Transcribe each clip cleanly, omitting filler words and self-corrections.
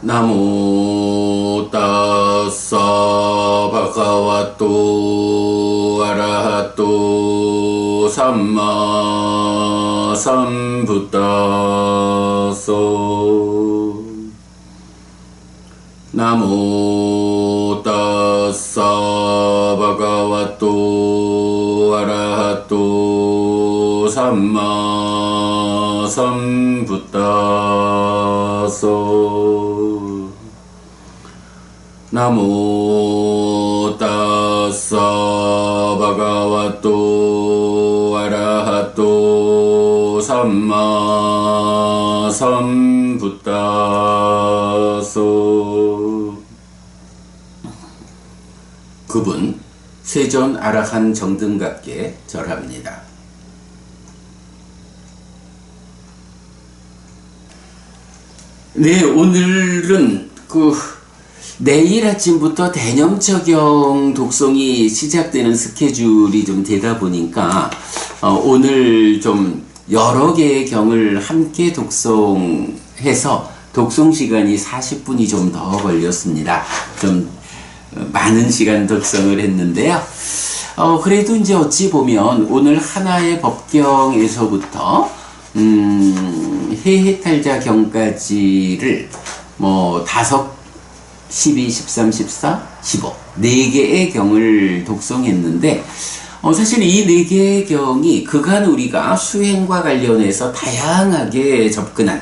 나모 따사 바가와또 아라하또 삼마 삼부따서 나모 따사 바가와또 아라하또 삼마 삼부따서 나모 따사 바가와또 아라하또 삼마 삼부따서. 그분 세존 아라한 정등갑께 절합니다. 네, 오늘은 내일 아침부터 대념처경 독송이 시작되는 스케줄이 좀 되다 보니까 오늘 좀 여러 개의 경을 함께 독송해서 독송 시간이 40분이 좀 더 걸렸습니다. 좀 많은 시간 독송을 했는데요. 그래도 이제 어찌 보면 오늘 하나의 법경에서부터 해해탈자 경까지를 뭐 12, 13, 14, 15 4개의 경을 독송했는데 사실 이 4개의 경이 그간 우리가 수행과 관련해서 다양하게 접근한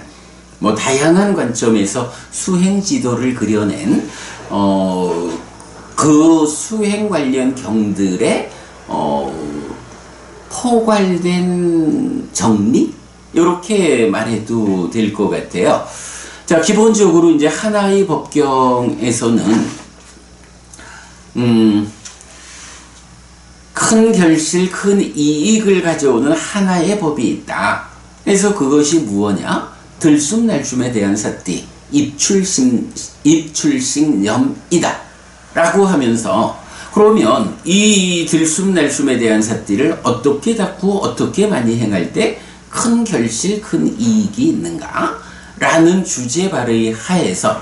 다양한 관점에서 수행 지도를 그려낸 그 수행 관련 경들의 포괄된 정리? 이렇게 말해도 될 것 같아요. 자, 기본적으로 이제 하나의 법경에서는 큰 결실, 큰 이익을 가져오는 하나의 법이 있다. 그래서 그것이 무엇냐? 들숨날숨에 대한 사띠, 입출식념이다. 라고 하면서 그러면 이 들숨날숨에 대한 사띠를 어떻게 닦고 어떻게 많이 행할 때 큰 결실, 큰 이익이 있는가? 라는 주제 발의 하에서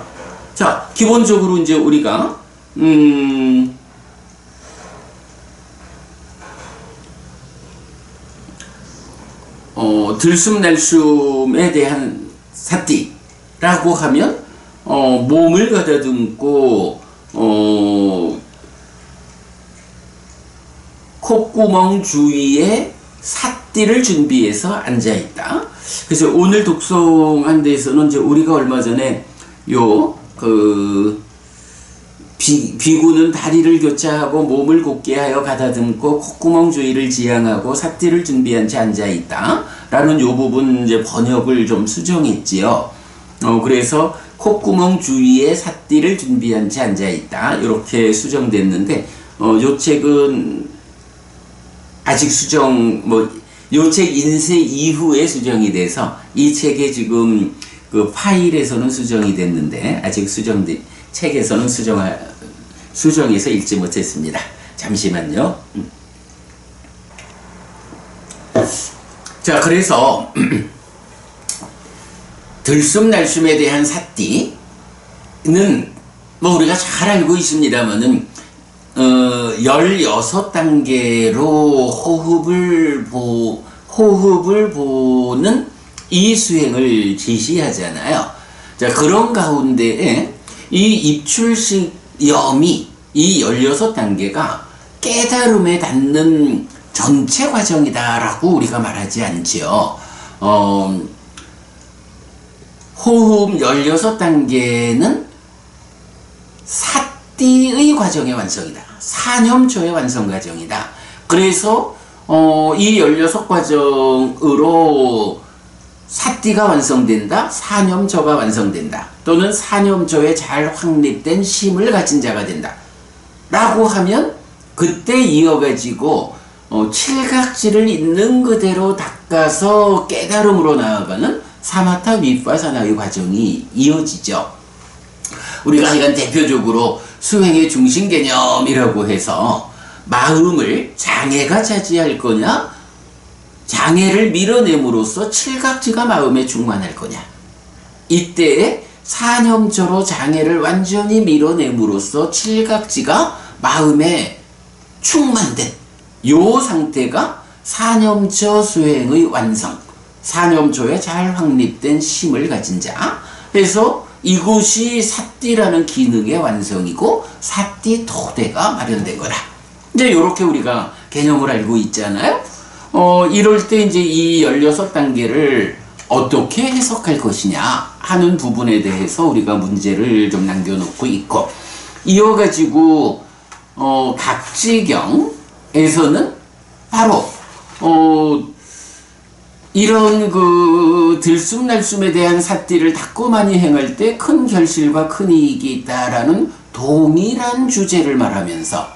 자, 기본적으로 이제 우리가 들숨날숨에 대한 사띠라고 하면 몸을 가다듬고 콧구멍 주위에 삿띠를 준비해서 앉아있다. 그래서 오늘 독송한 데에서는 이제 우리가 얼마 전에 비구는 다리를 교차하고 몸을 곧게 하여 가다듬고 콧구멍 주위를 지향하고 삿띠를 준비한 채 앉아있다. 라는 요 부분 이제 번역을 좀 수정했지요. 그래서 콧구멍 주위에 삿띠를 준비한 채 앉아있다. 이렇게 수정됐는데, 요 책은 아직 요 책 인쇄 이후에 수정이 돼서 이 책에 지금 그 파일에서는 수정이 됐는데 아직 책에서는 수정해서 읽지 못했습니다. 잠시만요. 자, 그래서 들숨날숨에 대한 사띠는 우리가 잘 알고 있습니다만은 16단계로 호흡을 보는 이 수행을 제시하잖아요. 자, 그런 가운데에 이 입출식 염이 이 16단계가 깨달음에 닿는 전체 과정이다라고 우리가 말하지 않지요. 호흡 16단계는 사띠의 과정의 완성이다. 사념초의 완성 과정이다. 그래서 이 16과정으로 사띠가 완성된다. 사념초가 완성된다. 또는 사념초에 잘 확립된 심을 가진 자가 된다. 라고 하면 그때 이어가지고 칠각지를 있는 그대로 닦아서 깨달음으로 나아가는 사마타 위파사나의 과정이 이어지죠. 우리가 이건 대표적으로 수행의 중심 개념이라고 해서 마음을 장애가 차지할 거냐, 장애를 밀어냄으로써 칠각지가 마음에 충만할 거냐, 이때에 사념처로 장애를 완전히 밀어냄으로써 칠각지가 마음에 충만된 요 상태가 사념처 수행의 완성, 사념처에 잘 확립된 심을 가진 자. 그래서 이곳이 사띠라는 기능의 완성이고 사띠 토대가 마련된 거다. 이제 이렇게 우리가 개념을 알고 있잖아요. 이럴 때 이제 이 16단계를 어떻게 해석할 것이냐 하는 부분에 대해서 우리가 문제를 좀 남겨놓고 있고, 이어가지고 각지경에서는 바로 이런 그 들숨날숨에 대한 사띠를 닦고만이 행할 때 큰 결실과 큰 이익이 있다라는 동일한 주제를 말하면서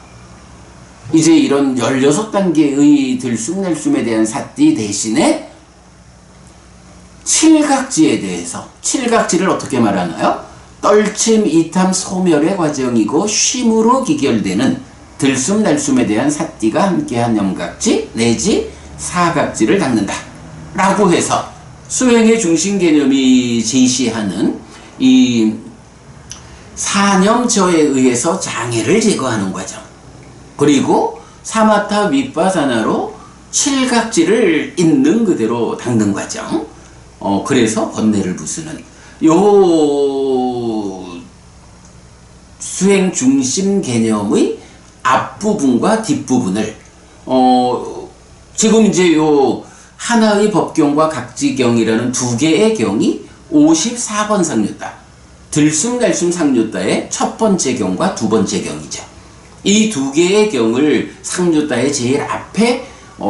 이제 이런 16단계의 들숨날숨에 대한 사띠 대신에 칠각지에 대해서, 칠각지를 어떻게 말하나요? 떨침, 이탐, 소멸의 과정이고 쉼으로 기결되는 들숨날숨에 대한 사띠가 함께한 염각지 내지 사각지를 닦는다 라고 해서 수행의 중심 개념이 제시하는 이 사념처에 의해서 장애를 제거하는 과정, 그리고 사마타 윗바사나로 칠각지를 있는 그대로 닦는 과정, 그래서 번뇌를 부수는 요 수행 중심 개념의 앞부분과 뒷부분을 지금 이제 요 하나의 법경과 각지경이라는 두 개의 경이 54번 상류따, 들숨날숨 상류따의 첫 번째 경과 두 번째 경이죠. 이 두 개의 경을 상류따의 제일 앞에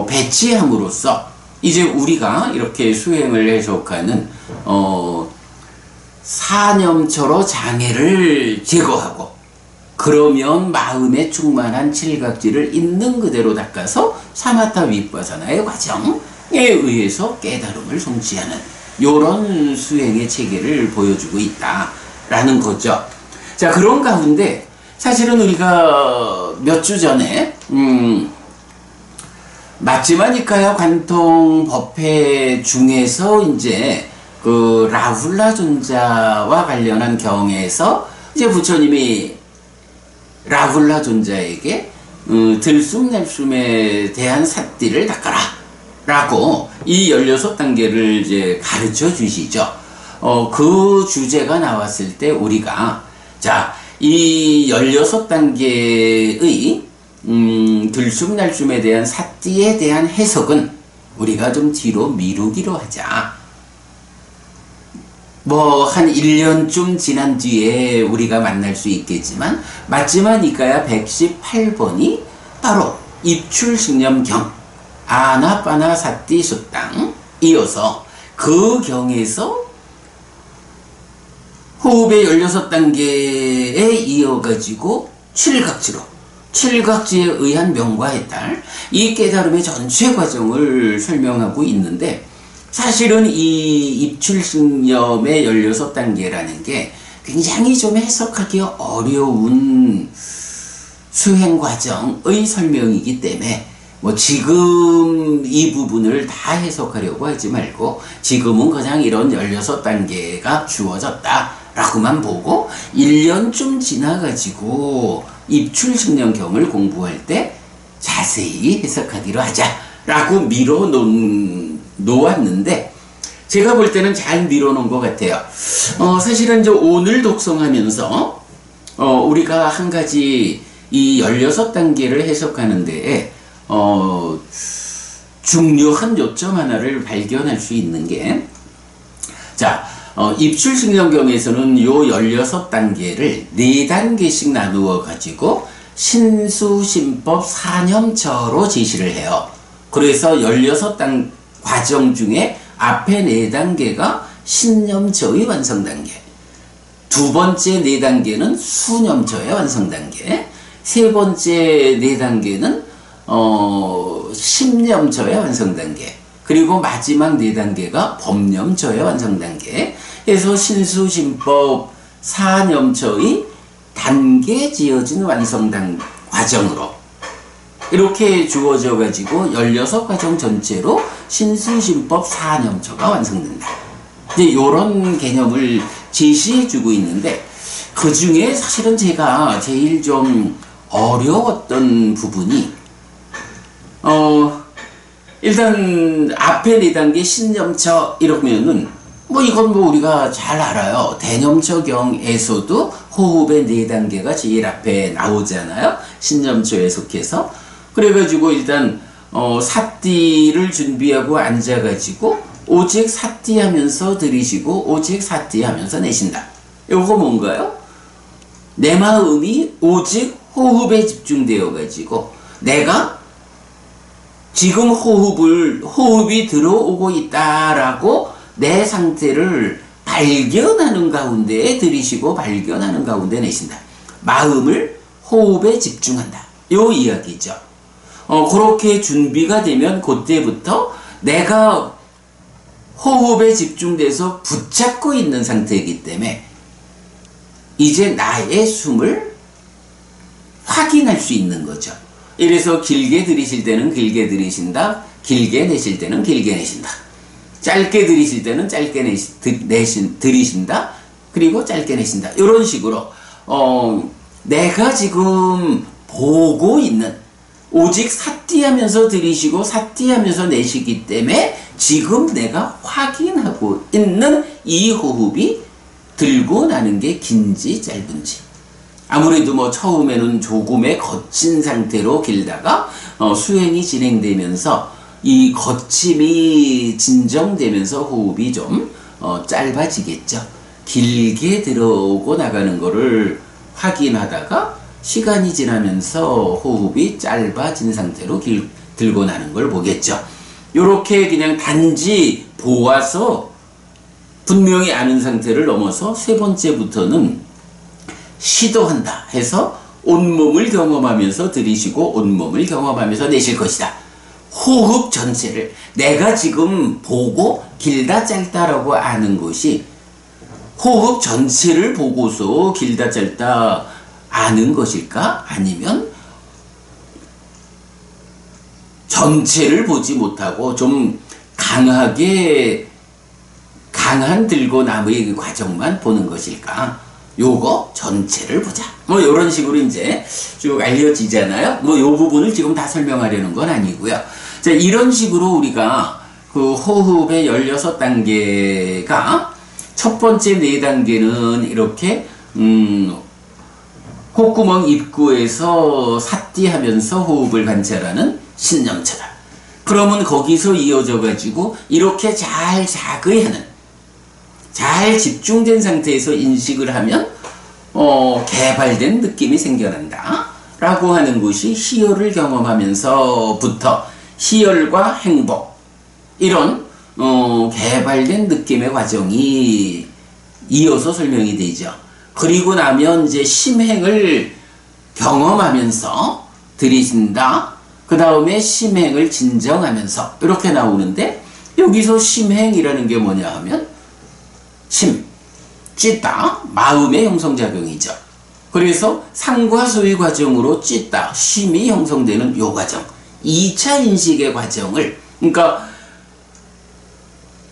배치함으로써 이제 우리가 이렇게 수행을 해석하는 사념처로 장애를 제거하고, 그러면 마음에 충만한 칠각지를 있는 그대로 닦아서 사마타 윗바사나의 과정에 의해서 깨달음을 성취하는 요런 수행의 체계를 보여주고 있다라는 거죠. 자, 그런 가운데 사실은 우리가 몇 주 전에 마찌마니카야 관통 법회 중에서 이제 그 라훌라 존자와 관련한 경에서 이제 부처님이 라훌라 존자에게 들숨날숨에 대한 사띠를 닦아라 라고 이 16단계를 이제 가르쳐 주시죠. 그 주제가 나왔을 때 우리가 자, 이 16단계의 들숨날숨에 대한 사띠에 대한 해석은 우리가 좀 뒤로 미루기로 하자. 뭐 한 1년쯤 지난 뒤에 우리가 만날 수 있겠지만 마찌마니카야 118번이 바로 입출식념경 아나빠나사띠 수땅 이어서 그 경에서 호흡의 16단계에 이어가지고 칠각지에 의한 명과해탈 이 깨달음의 전체 과정을 설명하고 있는데, 사실은 이 입출식념의 16단계라는 게 굉장히 좀 해석하기 어려운 수행 과정의 설명이기 때문에 뭐 지금 이 부분을 다 해석하려고 하지 말고 지금은 그냥 이런 16단계가 주어졌다 라고만 보고 1년쯤 지나가지고 입출식념경을 공부할 때 자세히 해석하기로 하자 라고 놓았는데, 제가 볼 때는 잘 밀어놓은 것 같아요. 사실은 이제 오늘 독성하면서 우리가 한 가지 이 16단계를 해석하는 데에 중요한 요점 하나를 발견할 수 있는 게, 자, 입출식념경에서는 요 16단계를 4단계씩 나누어 가지고 신수신법 사념처로 제시를 해요. 그래서 16단 과정 중에 앞에 4단계가 신념처의 완성단계, 두 번째 4단계는 수념처의 완성단계, 세 번째 4단계는 심념처의 완성단계, 그리고 마지막 4단계가 법념처의 완성단계. 그래서 신수신법 사념처의 단계 지어진 완성단 과정으로 이렇게 주어져 가지고 16과정 전체로 신수신법 사념처가 완성된다. 이제 요런 개념을 제시해주고 있는데, 그 중에 사실은 제가 제일 좀 어려웠던 부분이 일단 앞에 4단계 신념처 이러면은 뭐 이건 뭐 우리가 잘 알아요. 대념처경에서도 호흡의 4단계가 제일 앞에 나오잖아요. 신념처에 속해서. 그래가지고 일단 사띠를 준비하고 앉아가지고 오직 사띠 하면서 들이쉬고 오직 사띠 하면서 내쉰다. 요거 뭔가요? 내 마음이 오직 호흡에 집중되어 가지고 내가 지금 호흡이 들어오고 있다라고 내 상태를 발견하는 가운데 들이쉬고 발견하는 가운데 내쉰다. 마음을 호흡에 집중한다. 요 이야기죠. 그렇게 준비가 되면 그때부터 내가 호흡에 집중돼서 붙잡고 있는 상태이기 때문에 이제 나의 숨을 확인할 수 있는 거죠. 이래서 길게 들이쉴 때는 길게 들이쉰다. 길게 내쉴 때는 길게 내쉰다. 짧게 들이쉴 때는 짧게 들이쉰다. 그리고 짧게 내쉰다. 이런 식으로 내가 지금 보고 있는 오직 사띠하면서 들이쉬고 사띠하면서 내쉬기 때문에 지금 내가 확인하고 있는 이 호흡이 들고 나는 게 긴지 짧은지. 아무래도 뭐 처음에는 조금의 거친 상태로 길다가 수행이 진행되면서 이 거침이 진정되면서 호흡이 좀 짧아지겠죠. 길게 들어오고 나가는 거를 확인하다가 시간이 지나면서 호흡이 짧아진 상태로 들고 나는 걸 보겠죠. 요렇게 그냥 단지 보아서 분명히 아는 상태를 넘어서 세 번째부터는 시도한다 해서 온몸을 경험하면서 들이쉬고 온몸을 경험하면서 내쉴 것이다. 호흡 전체를 내가 지금 보고 길다 짧다라고 아는 것이 호흡 전체를 보고서 길다 짧다 아는 것일까? 아니면 전체를 보지 못하고 좀 강한 들고 남의 과정만 보는 것일까? 요거 전체를 보자. 뭐 요런 식으로 이제 쭉 알려지잖아요. 뭐 요 부분을 지금 다 설명하려는 건 아니고요. 자, 이런 식으로 우리가 그 호흡의 16단계가 첫 번째 4단계는 이렇게 콧구멍 입구에서 사띠하면서 호흡을 관찰하는 신념처다. 그러면 거기서 이어져 가지고 이렇게 잘 자극하는 잘 집중된 상태에서 인식을 하면 개발된 느낌이 생겨난다 라고 하는 것이 희열을 경험하면서부터 희열과 행복 이런 개발된 느낌의 과정이 이어서 설명이 되죠. 그리고 나면 이제 심행을 경험하면서 들이쉰다. 그 다음에 심행을 진정하면서 이렇게 나오는데 여기서 심행이라는 게 뭐냐 하면 찢다, 마음의 형성작용이죠. 그래서 상과 수의 과정으로 찢다, 심이 형성되는 요 과정, 2차 인식의 과정을, 그러니까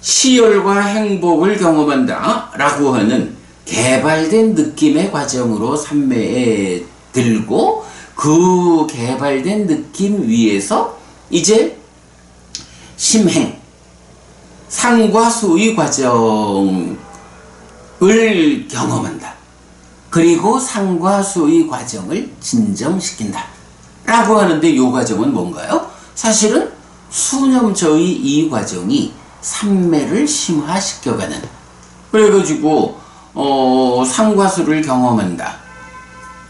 시열과 행복을 경험한다 라고 하는 개발된 느낌의 과정으로 삼매에 들고 그 개발된 느낌 위에서 이제 심행, 상과 수의 과정을 경험한다. 그리고 상과 수의 과정을 진정시킨다. 라고 하는데 이 과정은 뭔가요? 사실은 수념저의 이 과정이 삼매를 심화시켜가는 그래가지고 상과 수를 경험한다.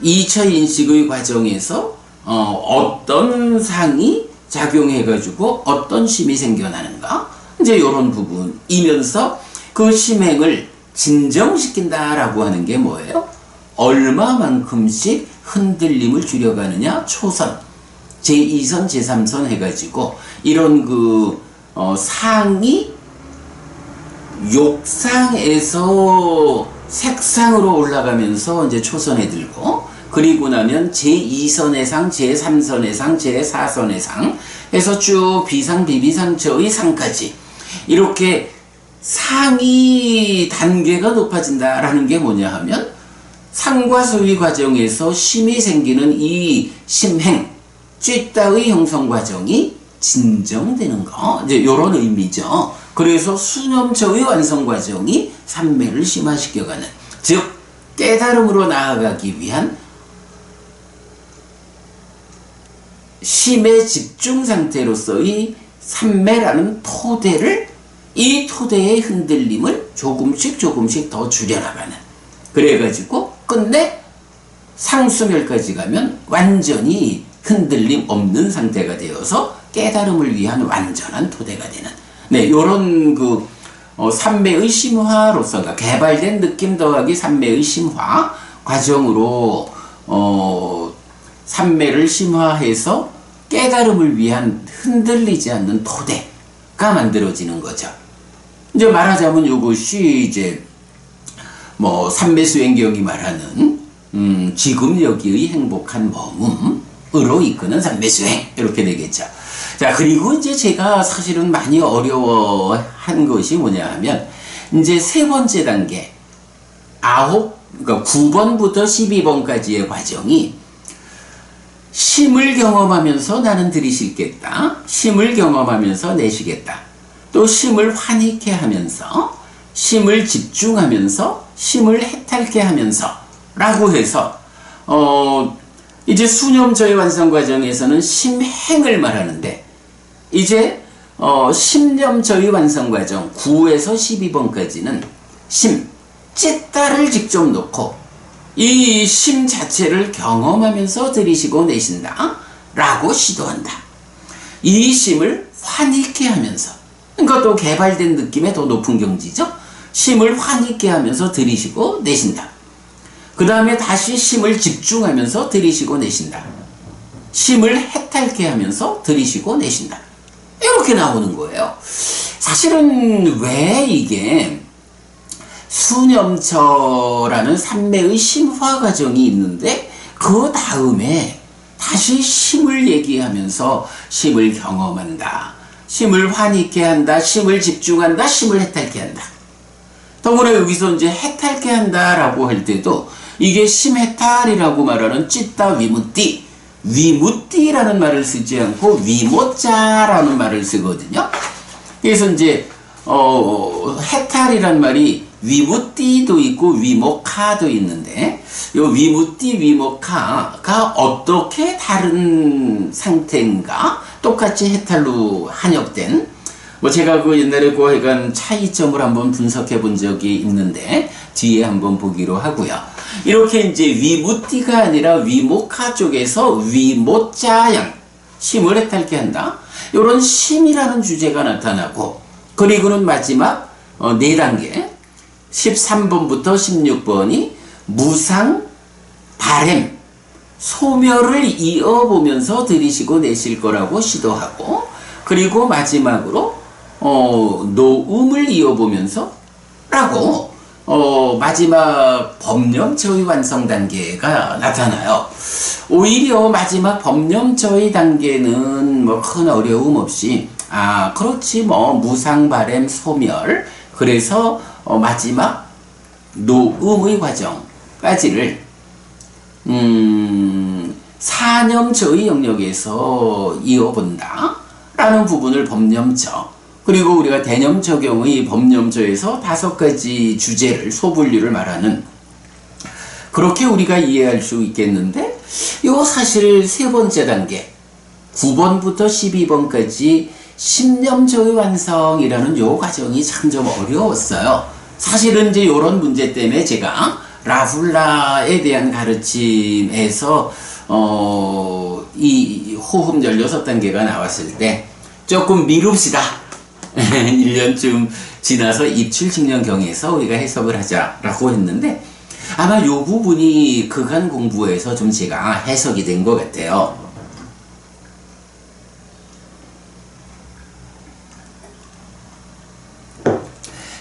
2차 인식의 과정에서 어떤 상이 작용해가지고 어떤 심이 생겨나는가 이제 이런 부분이면서 그 심행을 진정시킨다라고 하는 게 뭐예요? 얼마만큼씩 흔들림을 줄여가느냐? 초선, 제2선, 제3선 해가지고 이런 상이 욕상에서 색상으로 올라가면서 이제 초선에 들고 그리고 나면 제2선의 상, 제3선의 상, 제4선의 상 해서 쭉 비상, 비비상처의 상까지 이렇게 상위 단계가 높아진다라는 게 뭐냐 하면 상과 소위 과정에서 심이 생기는 이 심행, 쥐따의 형성 과정이 진정되는 거, 이제 요런 의미죠. 그래서 수념처의 완성 과정이 삼매를 심화시켜가는, 즉 깨달음으로 나아가기 위한 심의 집중 상태로서의 삼매라는 토대를, 이 토대의 흔들림을 조금씩 더 줄여나가는, 그래가지고 끝내 상수멸까지 가면 완전히 흔들림 없는 상태가 되어서 깨달음을 위한 완전한 토대가 되는, 네, 요런 삼매의 심화로서, 그러니까 개발된 느낌 더하기 삼매의 심화 과정으로 삼매를 심화해서 깨달음을 위한 흔들리지 않는 토대가 만들어지는 거죠. 이제 말하자면 이것이 이제 삼매수행경이 말하는 지금 여기의 행복한 머금으로 이끄는 삼매수행, 이렇게 되겠죠. 자, 그리고 이제 제가 사실은 많이 어려워한 것이 뭐냐 하면, 이제 세 번째 단계, 그러니까 9번부터 12번까지의 과정이 심을 경험하면서 나는 들이쉬겠다, 심을 경험하면서 내쉬겠다, 또 심을 환희케 하면서, 심을 집중하면서, 심을 해탈케 하면서 라고 해서 이제 수념처의 완성 과정에서는 심행을 말하는데, 이제 심념처의 완성 과정 9에서 12번까지는 심, 찌따를 직접 놓고 이 심 자체를 경험하면서 들이쉬고 내쉰다 라고 시도한다. 이 심을 환희케 하면서, 그러니까 또 개발된 느낌의 더 높은 경지죠. 심을 환희케 하면서 들이쉬고 내쉰다. 그 다음에 다시 심을 집중하면서 들이쉬고 내쉰다. 심을 해탈케 하면서 들이쉬고 내쉰다. 이렇게 나오는 거예요. 사실은 왜 이게 수념처라는 삼매의 심화 과정이 있는데 그 다음에 다시 심을 얘기하면서 심을 경험한다, 심을 환희케 한다, 심을 집중한다, 심을 해탈케 한다. 더구나 여기서 이제 해탈케 한다라고 할 때도 이게 심해탈이라고 말하는 찌따 위무띠, 위무띠라는 말을 쓰지 않고 위모자라는 말을 쓰거든요. 그래서 이제 해탈이란 말이 위무띠도 있고 위모카도 있는데, 요 위무띠 위모카가 어떻게 다른 상태인가, 똑같이 해탈로 한역된, 제가 옛날에 하여간 차이점을 한번 분석해 본 적이 있는데 뒤에 한번 보기로 하고요. 이렇게 이제 위무띠가 아니라 위모카 쪽에서 위모자양, 심을 해탈케 한다, 요런 심이라는 주제가 나타나고, 그리고는 마지막 4단계 13번부터 16번이 무상, 바램, 소멸을 이어보면서 들이쉬고 내쉴 거라고 시도하고, 그리고 마지막으로 노음을 이어보면서 라고 마지막 법념처의 완성 단계가 나타나요. 오히려 마지막 법념처의 단계는 큰 어려움 없이, 그렇지 무상, 바램, 소멸, 그래서 마지막 노음의 과정까지를 사념처의 영역에서 이어본다 라는 부분을 법념처, 그리고 우리가 대념처 경의 법념처에서 5가지 주제를, 소분류를 말하는, 그렇게 우리가 이해할 수 있겠는데, 요 사실 세 번째 단계 9번부터 12번까지 심념처의 완성이라는 요 과정이 참 좀 어려웠어요. 사실은 이제 요런 문제 때문에 제가 라훌라에 대한 가르침에서 이 호흡 16단계가 나왔을 때 조금 미룹시다. 1년쯤 지나서 입출 직년경에서 우리가 해석을 하자라고 했는데, 아마 요 부분이 그간 공부에서 좀 제가 해석이 된 것 같아요.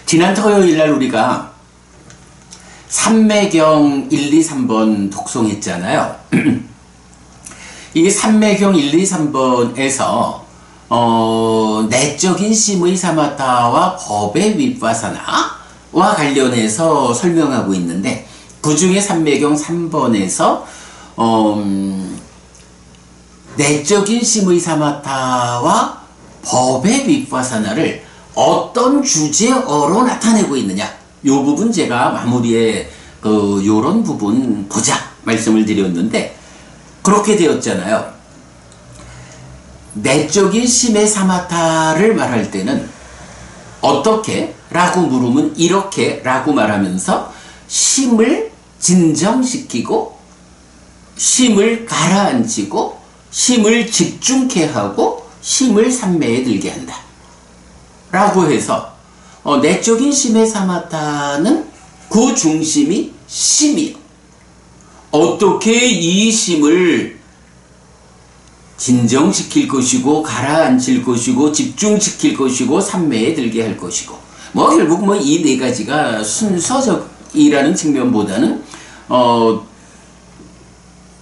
지난 토요일날 우리가 삼매경 1, 2, 3번 독송했잖아요. 이게 삼매경 1, 2, 3번에서 내적인 심의 사마타와 법의 윗바사나와 관련해서 설명하고 있는데, 그 중에 삼매경 3번에서 내적인 심의 사마타와 법의 윗바사나를 어떤 주제어로 나타내고 있느냐, 요 부분 제가 마무리에 요런 부분 보자 말씀을 드렸는데, 그렇게 되었잖아요. 내적인 심의 사마타를 말할 때는 어떻게? 라고 물으면 이렇게 라고 말하면서 심을 진정시키고, 심을 가라앉히고, 심을 집중케 하고, 심을 삼매에 들게 한다 라고 해서, 내적인 심의 사마타는 그 중심이 심이요. 어떻게 이 심을 진정시킬 것이고, 가라앉힐 것이고, 집중시킬 것이고, 삼매에 들게 할 것이고, 결국 이 네 가지가 순서적이라는 측면보다는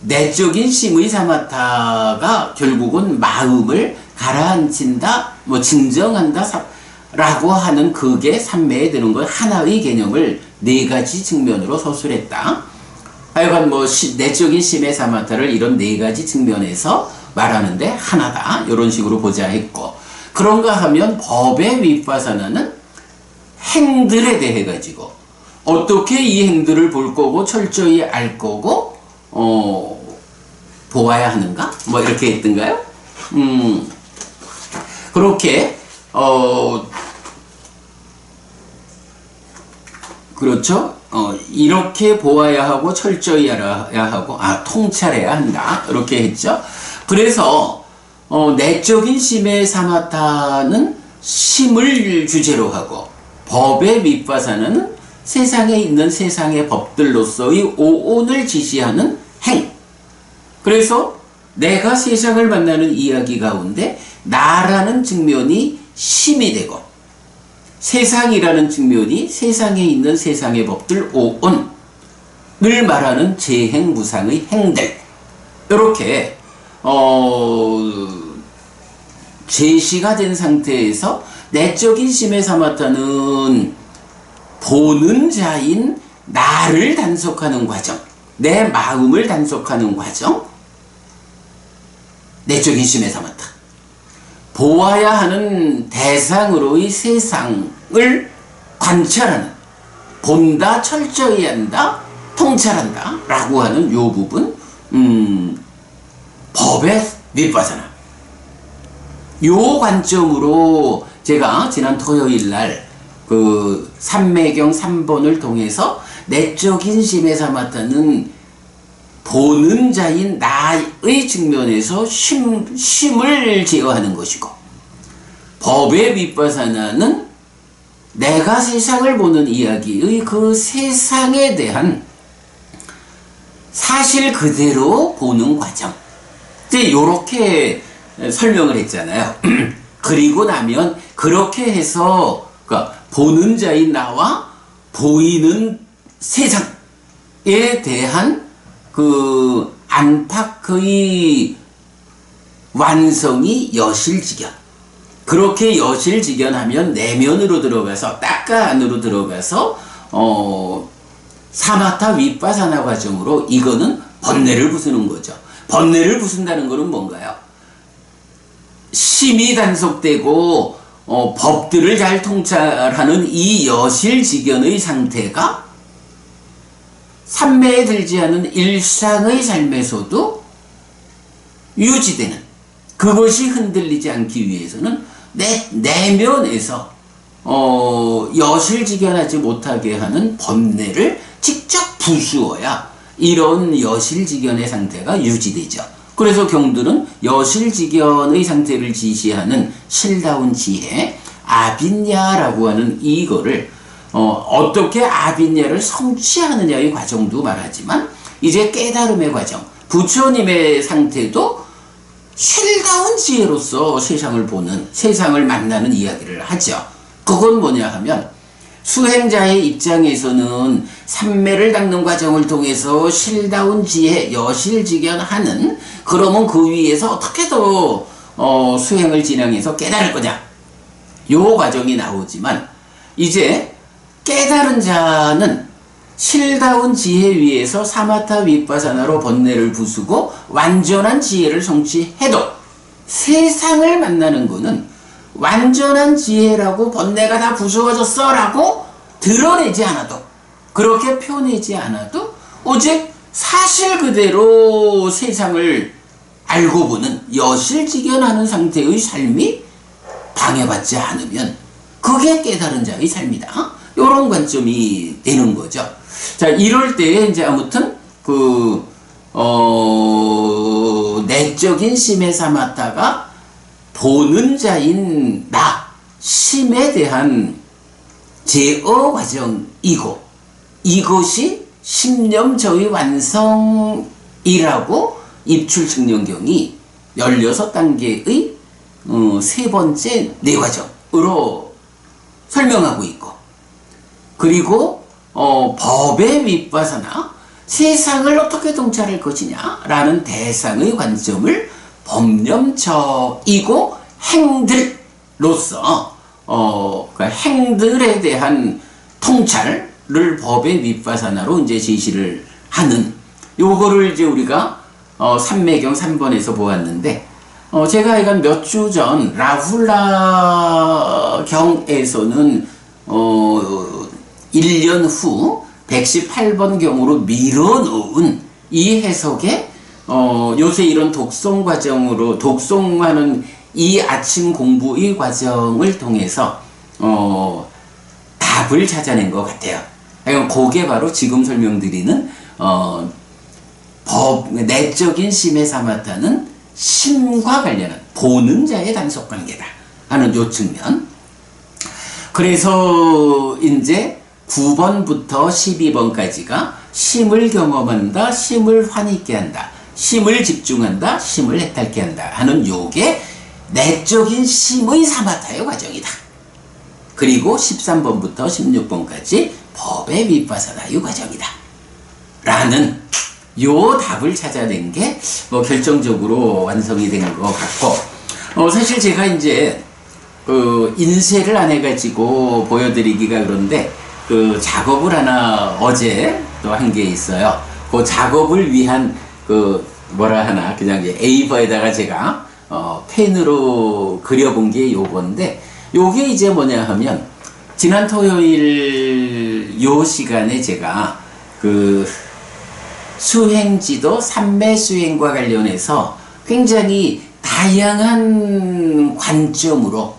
내적인 심의 사마타가 결국은 마음을 가라앉힌다, 진정한다 라고 하는 그게 삼매에 드는 것, 하나의 개념을 네 가지 측면으로 서술했다. 하여간 내적인 심의 사마타를 이런 네 가지 측면에서 말하는데 하나다, 이런 식으로 보자 했고, 그런가 하면 법의 윗바사나는 행들에 대해 가지고 어떻게 이 행들을 볼 거고 철저히 알 거고 보아야 하는가, 이렇게 했던가요? 그렇게 그렇죠. 이렇게 보아야 하고 철저히 알아야 하고 통찰해야 한다, 이렇게 했죠. 그래서 내적인 심의 사마타는 심을 주제로 하고, 법의 윗바사나는 세상에 있는 세상의 법들로서의 오온을 지시하는 행. 그래서 내가 세상을 만나는 이야기 가운데 나라는 측면이 심이 되고, 세상이라는 측면이 세상에 있는 세상의 법들 오온을 말하는 재행무상의 행들, 이렇게 제시가 된 상태에서 내적인 심의 사마타는 보는 자인 나를 단속하는 과정, 내 마음을 단속하는 과정, 내적인 심의 사마타. 보아야 하는 대상으로의 세상을 관찰하는, 본다, 철저히 한다, 통찰한다 라고 하는 요 부분, 법의 윗바사나. 요 관점으로 제가 지난 토요일날 그 삼매경 3번을 통해서 내적인 심의 사마타는 보는 자인 나의 측면에서 심을 제어하는 것이고, 법의 윗바사나는 내가 세상을 보는 이야기의 그 세상에 대한 사실 그대로 보는 과정. 이제 요렇게 설명을 했잖아요. 그리고 나면 그렇게 해서 보는 자인 나와 보이는 세상에 대한 그 안팎의 완성이 여실직연. 그렇게 여실직연하면 내면으로 들어가서, 딱가 안으로 들어가서 사마타 윗바사나 과정으로 이거는 번뇌를 부수는 거죠. 번뇌를 부순다는 것은 뭔가요? 심이 단속되고 법들을 잘 통찰하는 이 여실직연의 상태가 삼매에 들지 않은 일상의 삶에서도 유지되는, 그것이 흔들리지 않기 위해서는 내면에서 여실직연하지 못하게 하는 번뇌를 직접 부수어야 이런 여실직연의 상태가 유지되죠. 그래서 경들은 여실직연의 상태를 지시하는 실다운 지혜, 아빈야라고 하는 이거를 어떻게 아빈야를 성취하느냐의 과정도 말하지만, 이제 깨달음의 과정, 부처님의 상태도 실다운 지혜로서 세상을 보는, 세상을 만나는 이야기를 하죠. 그건 뭐냐 하면, 수행자의 입장에서는 삼매를 닦는 과정을 통해서 실다운 지혜, 여실직연하는, 그러면 그 위에서 어떻게 더 수행을 진행해서 깨달을 거냐, 요 과정이 나오지만, 이제 깨달은 자는 실다운 지혜 위에서 사마타 위파사나로 번뇌를 부수고 완전한 지혜를 성취해도 세상을 만나는 거는 완전한 지혜라고 번뇌가 다 부수어졌어 라고 드러내지 않아도, 그렇게 표내지 않아도 오직 사실 그대로 세상을 알고 보는 여실직연하는 상태의 삶이 방해받지 않으면 그게 깨달은 자의 삶이다, 요런 관점이 되는 거죠. 자, 이럴 때에 이제 아무튼 내적인 심의 사마타가 보는 자인 나, 심에 대한 제어 과정이고, 이것이 심념저의 완성이라고 입출측량경이 16단계의 세 번째 내과정으로 설명하고 있고, 그리고 법의 위파사나, 세상을 어떻게 통찰할 것이냐라는 대상의 관점을 법념처이고 행들로서 그러니까 행들에 대한 통찰을 법의 위파사나로 이제 제시를 하는, 요거를 이제 우리가 삼매경 3번에서 보았는데, 제가 하여간 몇 주 전 라훌라 경에서는 1년 후 118번 경으로 밀어놓은 이 해석에 요새 이런 독송 과정으로 독송하는 이 아침 공부의 과정을 통해서 답을 찾아낸 것 같아요. 그게 바로 지금 설명드리는 내적인 심의 사마타는 심과 관련한 보는 자의 단속관계다 하는 요 측면. 그래서 이제 9번부터 12번까지가 심을 경험한다, 심을 환있게 한다, 심을 집중한다, 심을 해탈케 한다 하는 요게 내적인 심의 사마타의 과정이다. 그리고 13번부터 16번까지 법의 위파사나의 과정이다 라는 요 답을 찾아낸 게 결정적으로 완성이 된 것 같고, 사실 제가 이제 인쇄를 안 해가지고 보여드리기가 그런데 작업을 하나 어제 또 한 게 있어요. 그 작업을 위한 뭐라 하나 그냥 A4에다가 제가 펜으로 그려본 게 요건데, 요게 이제 뭐냐 하면 지난 토요일 요 시간에 제가 수행지도 삼매 수행과 관련해서 굉장히 다양한 관점으로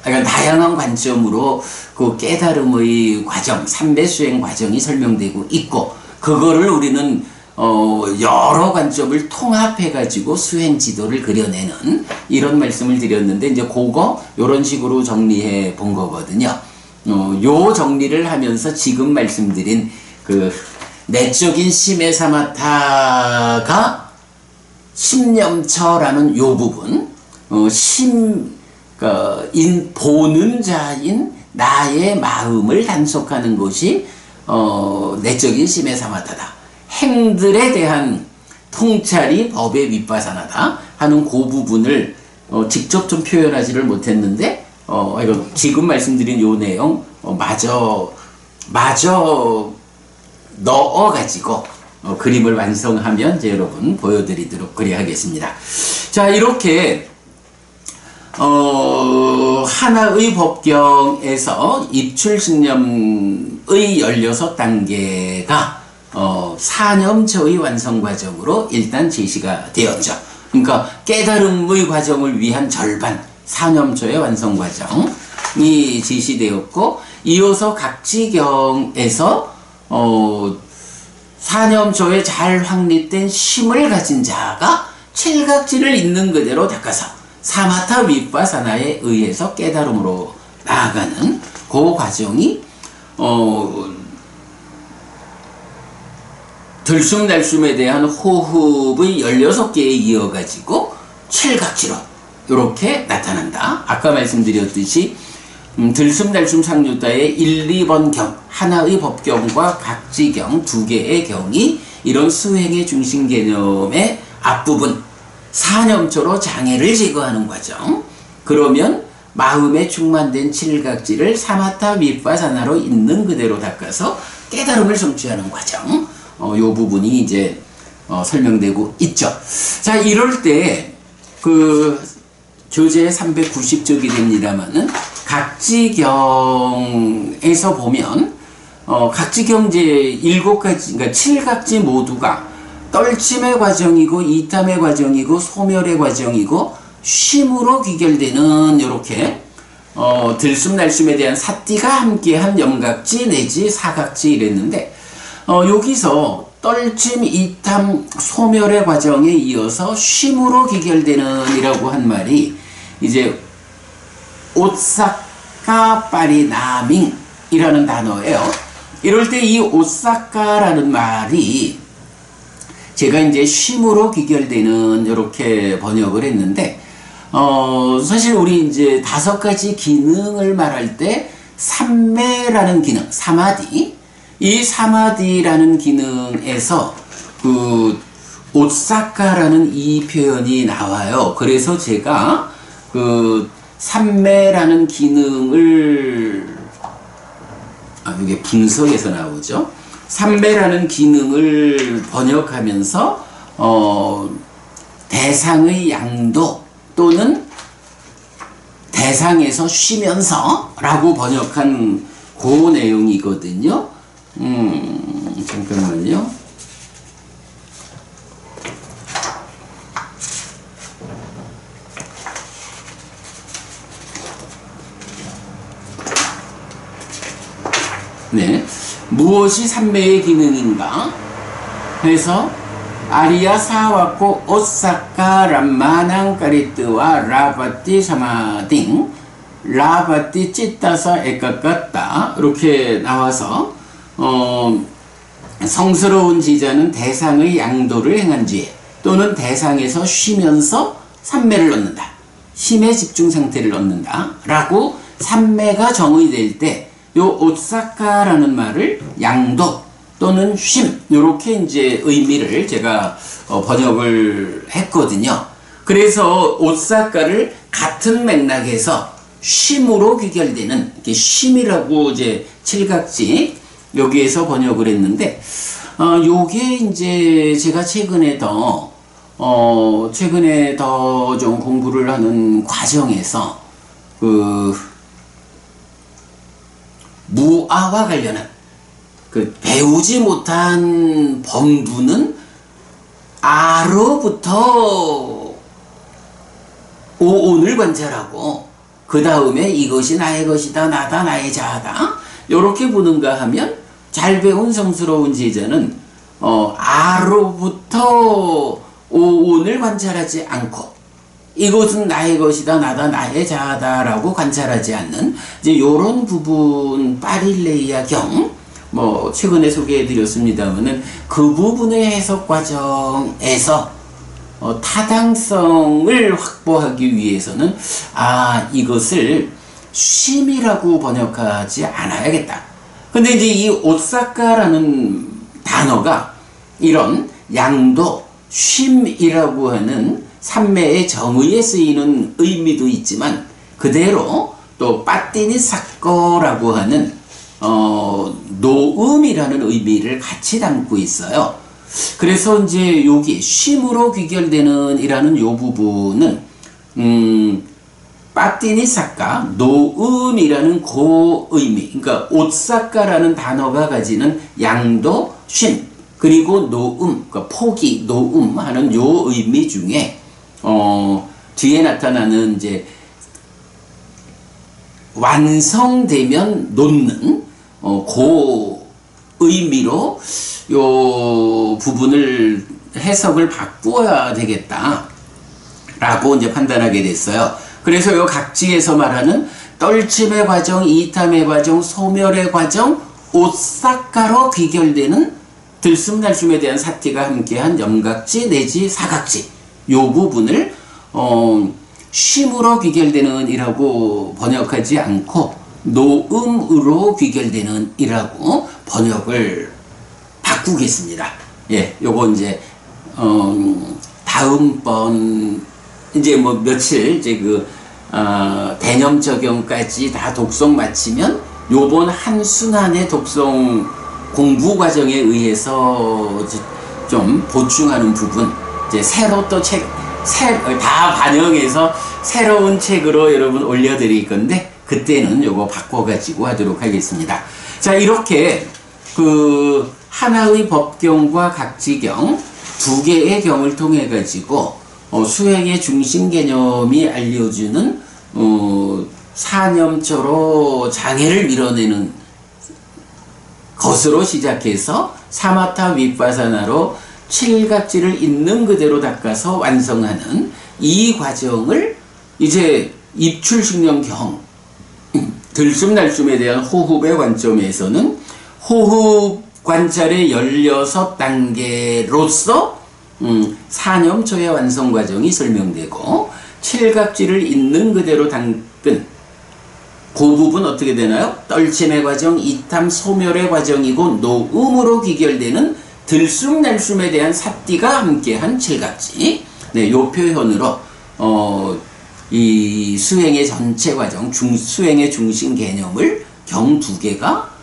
다양한 관점으로 그 깨달음의 과정, 삼매 수행 과정이 설명되고 있고, 그거를 우리는 여러 관점을 통합해 가지고 수행 지도를 그려내는 이런 말씀을 드렸는데, 이제 요런 식으로 정리해 본 거거든요. 요 정리를 하면서 지금 말씀드린 내적인 심의 사마타가 심념처라는 요 부분, 보는 자인 나의 마음을 단속하는 것이 내적인 심의 사마타다. 행들에 대한 통찰이 법의 위파사나다 하는 그 부분을 직접 좀 표현하지를 못했는데, 이거 지금 말씀드린 요 내용 마저 넣어가지고 그림을 완성하면 이제 여러분 보여드리도록 그리하겠습니다. 자, 이렇게 하나의 법경에서 입출신념의 16단계가 사념처의 완성 과정으로 일단 제시가 되었죠. 그러니까 깨달음의 과정을 위한 절반, 사념처의 완성 과정이 제시되었고, 이어서 각지경에서 사념처에 잘 확립된 심을 가진 자가 칠각지를 있는 그대로 닦아서 사마타 위파사나에 의해서 깨달음으로 나아가는 그 과정이 들숨날숨에 대한 호흡의 16개에 이어가지고 칠각지로 이렇게 나타난다. 아까 말씀드렸듯이 들숨날숨 상류다의 1, 2번 경, 하나의 법경과 각지경 두 개의 경이 이런 수행의 중심 개념의 앞부분, 사념초로 장애를 제거하는 과정. 그러면 마음에 충만된 칠각지를 사마타 비파사나로 있는 그대로 닦아서 깨달음을 성취하는 과정. 요 부분이 이제 설명되고 있죠. 자, 이럴 때 그 교재 390쪽이 됩니다만은 각지경에서 보면 각지경제 7가지, 그러니까 7각지 모두가 떨침의 과정이고 이탐의 과정이고 소멸의 과정이고 쉼으로 귀결되는 이렇게 들숨날숨에 대한 사띠가 함께한 염각지 내지 사각지 이랬는데 여기서 떨침, 이탐, 소멸의 과정에 이어서 쉼으로 귀결되는 이라고 한 말이 이제 오사카 파리나밍 이라는 단어예요. 이럴 때 이 오사카라는 말이 제가 이제 쉼으로 귀결되는 이렇게 번역을 했는데 사실 우리 이제 5가지 기능을 말할 때 삼매라는 기능, 사마디, 이 사마디라는 기능에서 그 오사카라는 이 표현이 나와요. 그래서 제가 그 삼매라는 기능을 이게 분석에서 나오죠. 삼매라는 기능을 번역하면서 대상의 양도 또는 대상에서 쉬면서 라고 번역한 그 내용이거든요. 잠깐만요. 네. 무엇이 삼매의 기능인가? 그래서 아리야 사와코 오사카 람마낭 까리뜨와 라바띠 사마딩 라바띠 찌따사 에까까따 이렇게 나와서 성스러운 지자는 대상의 양도를 행한 뒤에 또는 대상에서 쉬면서 삼매를 얻는다. 힘의 집중 상태를 얻는다. 라고 삼매가 정의될 때 요 오사카라는 말을 양도 또는 쉼 요렇게 이제 의미를 제가 번역을 했거든요. 그래서 오사카를 같은 맥락에서 쉼으로 귀결되는 쉼이라고 이제 칠각지 여기에서 번역을 했는데 요게 이제 제가 최근에 더 좀 공부를 하는 과정에서 그 무아와 관련한 그 배우지 못한 범부는 아로부터 오온을 관찰하고 그 다음에 이것이 나의 것이다 나다 나의 자아다 요렇게 보는가 하면 잘 배운 성스러운 제자는 아로부터 오온을 관찰하지 않고 이것은 나의 것이다 나다 나의 자아다 라고 관찰하지 않는 이제 요런 부분 파릴레이아 경 뭐 최근에 소개해 드렸습니다만은 그 부분의 해석 과정에서 타당성을 확보하기 위해서는 이것을 쉼이라고 번역하지 않아야겠다. 근데 이제 이 오사카라는 단어가 이런 양도, 쉼이라고 하는 삼매의 정의에 쓰이는 의미도 있지만 그대로 또 빠띠니 사코라고 하는 노음이라는 의미를 같이 담고 있어요. 그래서 이제 여기 쉼으로 귀결되는 이라는 요 부분은 빠띠니 사카 노음이라는 그 의미, 그러니까 오사카라는 단어가 가지는 양도, 쉼 그리고 노음, 그러니까 포기, 노음 하는 요 의미 중에 뒤에 나타나는 이제 완성되면 놓는 그 의미로 요 부분을 해석을 바꾸어야 되겠다 라고 이제 판단하게 됐어요. 그래서 요 각지에서 말하는 떨침의 과정, 이탐의 과정, 소멸의 과정, 오사카로 귀결되는 들숨날숨에 대한 사티가 함께한 염각지 내지 사각지 요 부분을 쉼으로 귀결되는 이라고 번역하지 않고 노음으로 귀결되는 이라고 번역을 바꾸겠습니다. 예, 요거 이제 다음번 이제 뭐 며칠 이제 대념 적용까지 다 독송 마치면 요번 한 순환의 독송 공부 과정에 의해서 좀 보충하는 부분, 이제 새로 또 다 반영해서 새로운 책으로 여러분 올려드릴 건데, 그때는 요거 바꿔가지고 하도록 하겠습니다. 자, 이렇게 하나의 법경과 각지경 두 개의 경을 통해 가지고 수행의 중심 개념이 알려주는 사념처로 장애를 밀어내는 것으로 시작해서 사마타 위파사나로 칠각지를 있는 그대로 닦아서 완성하는 이 과정을 이제 입출식념경 들숨날숨에 대한 호흡의 관점에서는 호흡 관찰의 16단계로서 사념초의 완성 과정이 설명되고, 칠각지를 있는 그대로 닦은 그 부분 어떻게 되나요? 떨침의 과정, 이탐, 소멸의 과정이고 노음으로 귀결되는 들숨날숨에 대한 삿띠가 함께한 칠각지. 네, 요 표현으로 이 수행의 전체 과정, 수행의 중심 개념을 경 두 개가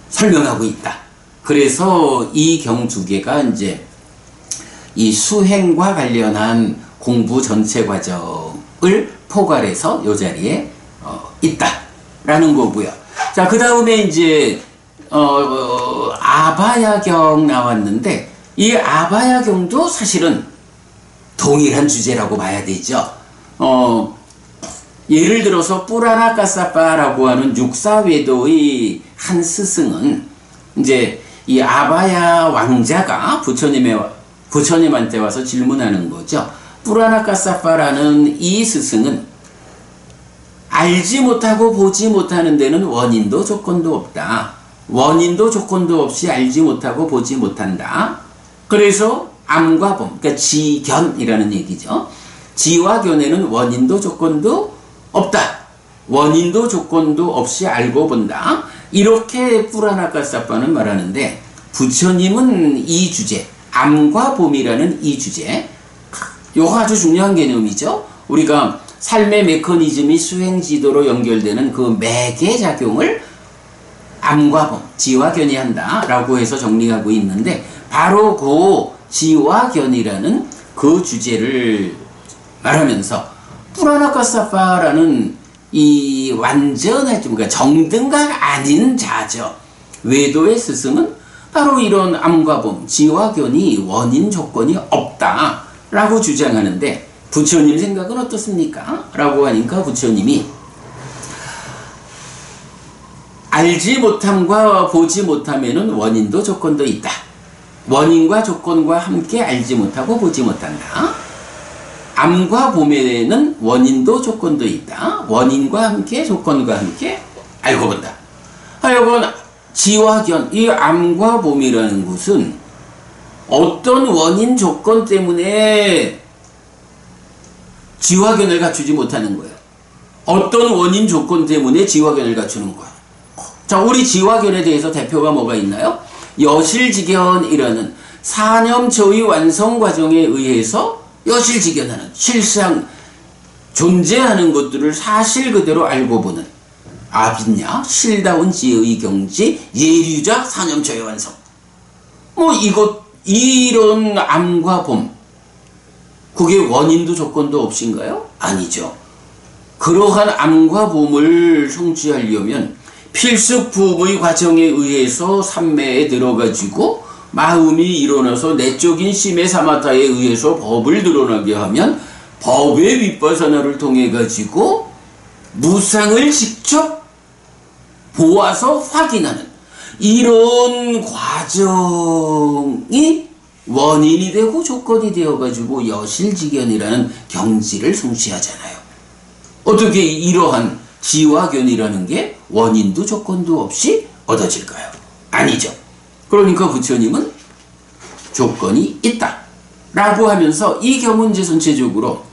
설명하고 있다. 그래서 이 경 두 개가 이제 이 수행과 관련한 공부 전체 과정을 포괄해서 이 자리에 있다라는 거고요. 자, 그 다음에 이제 아바야경 나왔는데, 이 아바야경도 사실은 동일한 주제라고 봐야 되죠. 예를 들어서 뿌라나 까사빠라고 하는 육사외도의 한 스승은 이제 이 아바야 왕자가 부처님한테 와서 질문하는 거죠. 뿌라나 까사빠라는 이 스승은 알지 못하고 보지 못하는 데는 원인도 조건도 없다. 원인도 조건도 없이 알지 못하고 보지 못한다. 그래서 암과 봄, 그러니까 지견이라는 얘기죠. 지와 견에는 원인도 조건도 없다. 원인도 조건도 없이 알고 본다. 이렇게 뿌라나까사빠는 말하는데, 부처님은 이 주제, 암과 봄이라는 이 주제, 요거 아주 중요한 개념이죠. 우리가 삶의 메커니즘이 수행지도로 연결되는 그 매개작용을 암과 봄, 지와 견이 한다 라고 해서 정리하고 있는데, 바로 그 지와 견이라는 그 주제를 말하면서 뿌라나까사빠라는 이 완전한, 그러니까 정등각 아닌 자죠. 외도의 스승은 바로 이런 암과 봄, 지와 견이 원인 조건이 없다 라고 주장하는데, 부처님 생각은 어떻습니까? 라고 하니까 부처님이 알지 못함과 보지 못함에는 원인도 조건도 있다. 원인과 조건과 함께 알지 못하고 보지 못한다. 암과 봄에는 원인도 조건도 있다. 원인과 함께 조건과 함께 알고 본다. 하여간 지와 견, 이 암과 봄이라는 것은 어떤 원인 조건 때문에 지와 견을 갖추지 못하는 거예요. 어떤 원인 조건 때문에 지와 견을 갖추는 거예요. 자, 우리 지와 견에 대해서 대표가 뭐가 있나요? 여실지견이라는 사념초의 완성 과정에 의해서 여실지견하는, 실상 존재하는 것들을 사실 그대로 알고 보는 아빈야, 실다운 지의 경지, 예류자 사념초의 완성. 뭐 이런 암과 봄, 그게 원인도 조건도 없인가요? 아니죠. 그러한 암과 봄을 성취하려면 필습부의 과정에 의해서 삼매에 들어가지고 마음이 일어나서 내적인 심의 사마타에 의해서 법을 드러나게 하면 법의 윗바사나를 통해 가지고 무상을 직접 보아서 확인하는 이런 과정이 원인이 되고 조건이 되어 가지고 여실지견이라는 경지를 성취하잖아요. 어떻게 이러한 지와 견이라는 게 원인도 조건도 없이 얻어질까요? 아니죠. 그러니까 부처님은 조건이 있다 라고 하면서 이 경문제 전체적으로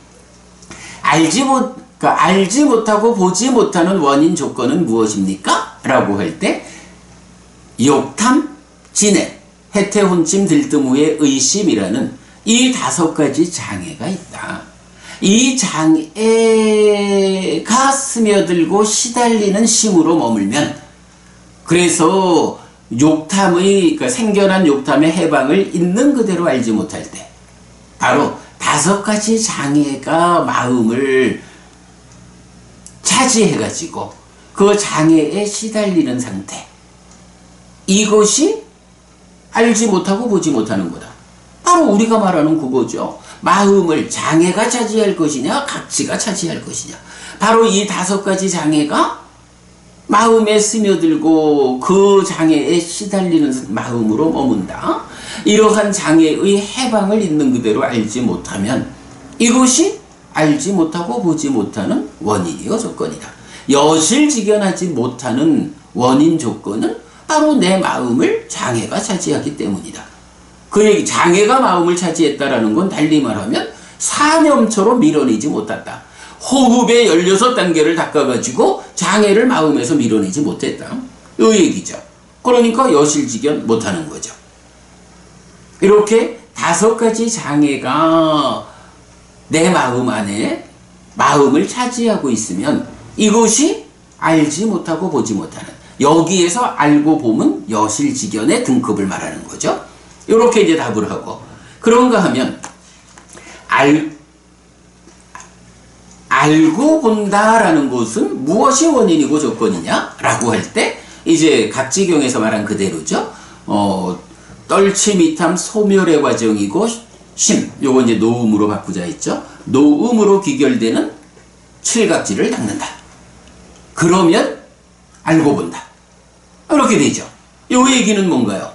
알지 못하고 보지 못하는 원인 조건은 무엇입니까? 라고 할 때 욕탐, 진해, 해태혼침 들뜸 후의 의심이라는 이 5가지 장애가 있다. 이 장애가 스며들고 시달리는 심으로 머물면, 그래서 욕탐의, 그러니까 생겨난 욕탐의 해방을 있는 그대로 알지 못할 때, 바로 5가지 장애가 마음을 차지해가지고 그 장애에 시달리는 상태, 이것이 알지 못하고 보지 못하는 거다. 바로 우리가 말하는 그거죠. 마음을 장애가 차지할 것이냐, 각지가 차지할 것이냐. 바로 이 5가지 장애가 마음에 스며들고 그 장애에 시달리는 마음으로 머문다. 이러한 장애의 해방을 있는 그대로 알지 못하면 이것이 알지 못하고 보지 못하는 원인이요 조건이다. 여실직연하지 못하는 원인 조건은 바로 내 마음을 장애가 차지하기 때문이다. 그 얘기, 장애가 마음을 차지했다라는 건 달리 말하면 사념처로 밀어내지 못했다. 호흡의 16단계를 닦아가지고 장애를 마음에서 밀어내지 못했다. 이 얘기죠. 그러니까 여실직연 못하는 거죠. 이렇게 5가지 장애가 내 마음 안에 마음을 차지하고 있으면 이것이 알지 못하고 보지 못하는, 여기에서 알고 보면 여실직연의 등급을 말하는 거죠. 이렇게 이제 답을 하고, 그런가 하면 알고 본다라는 것은 무엇이 원인이고 조건이냐 라고 할 때 이제 각지경에서 말한 그대로죠. 떨치미탐 소멸의 과정이고, 심, 요거 이제 노음으로 바꾸자 했죠. 노음으로 귀결되는 칠각지를 닦는다. 그러면 알고 본다. 이렇게 되죠. 요 얘기는 뭔가요?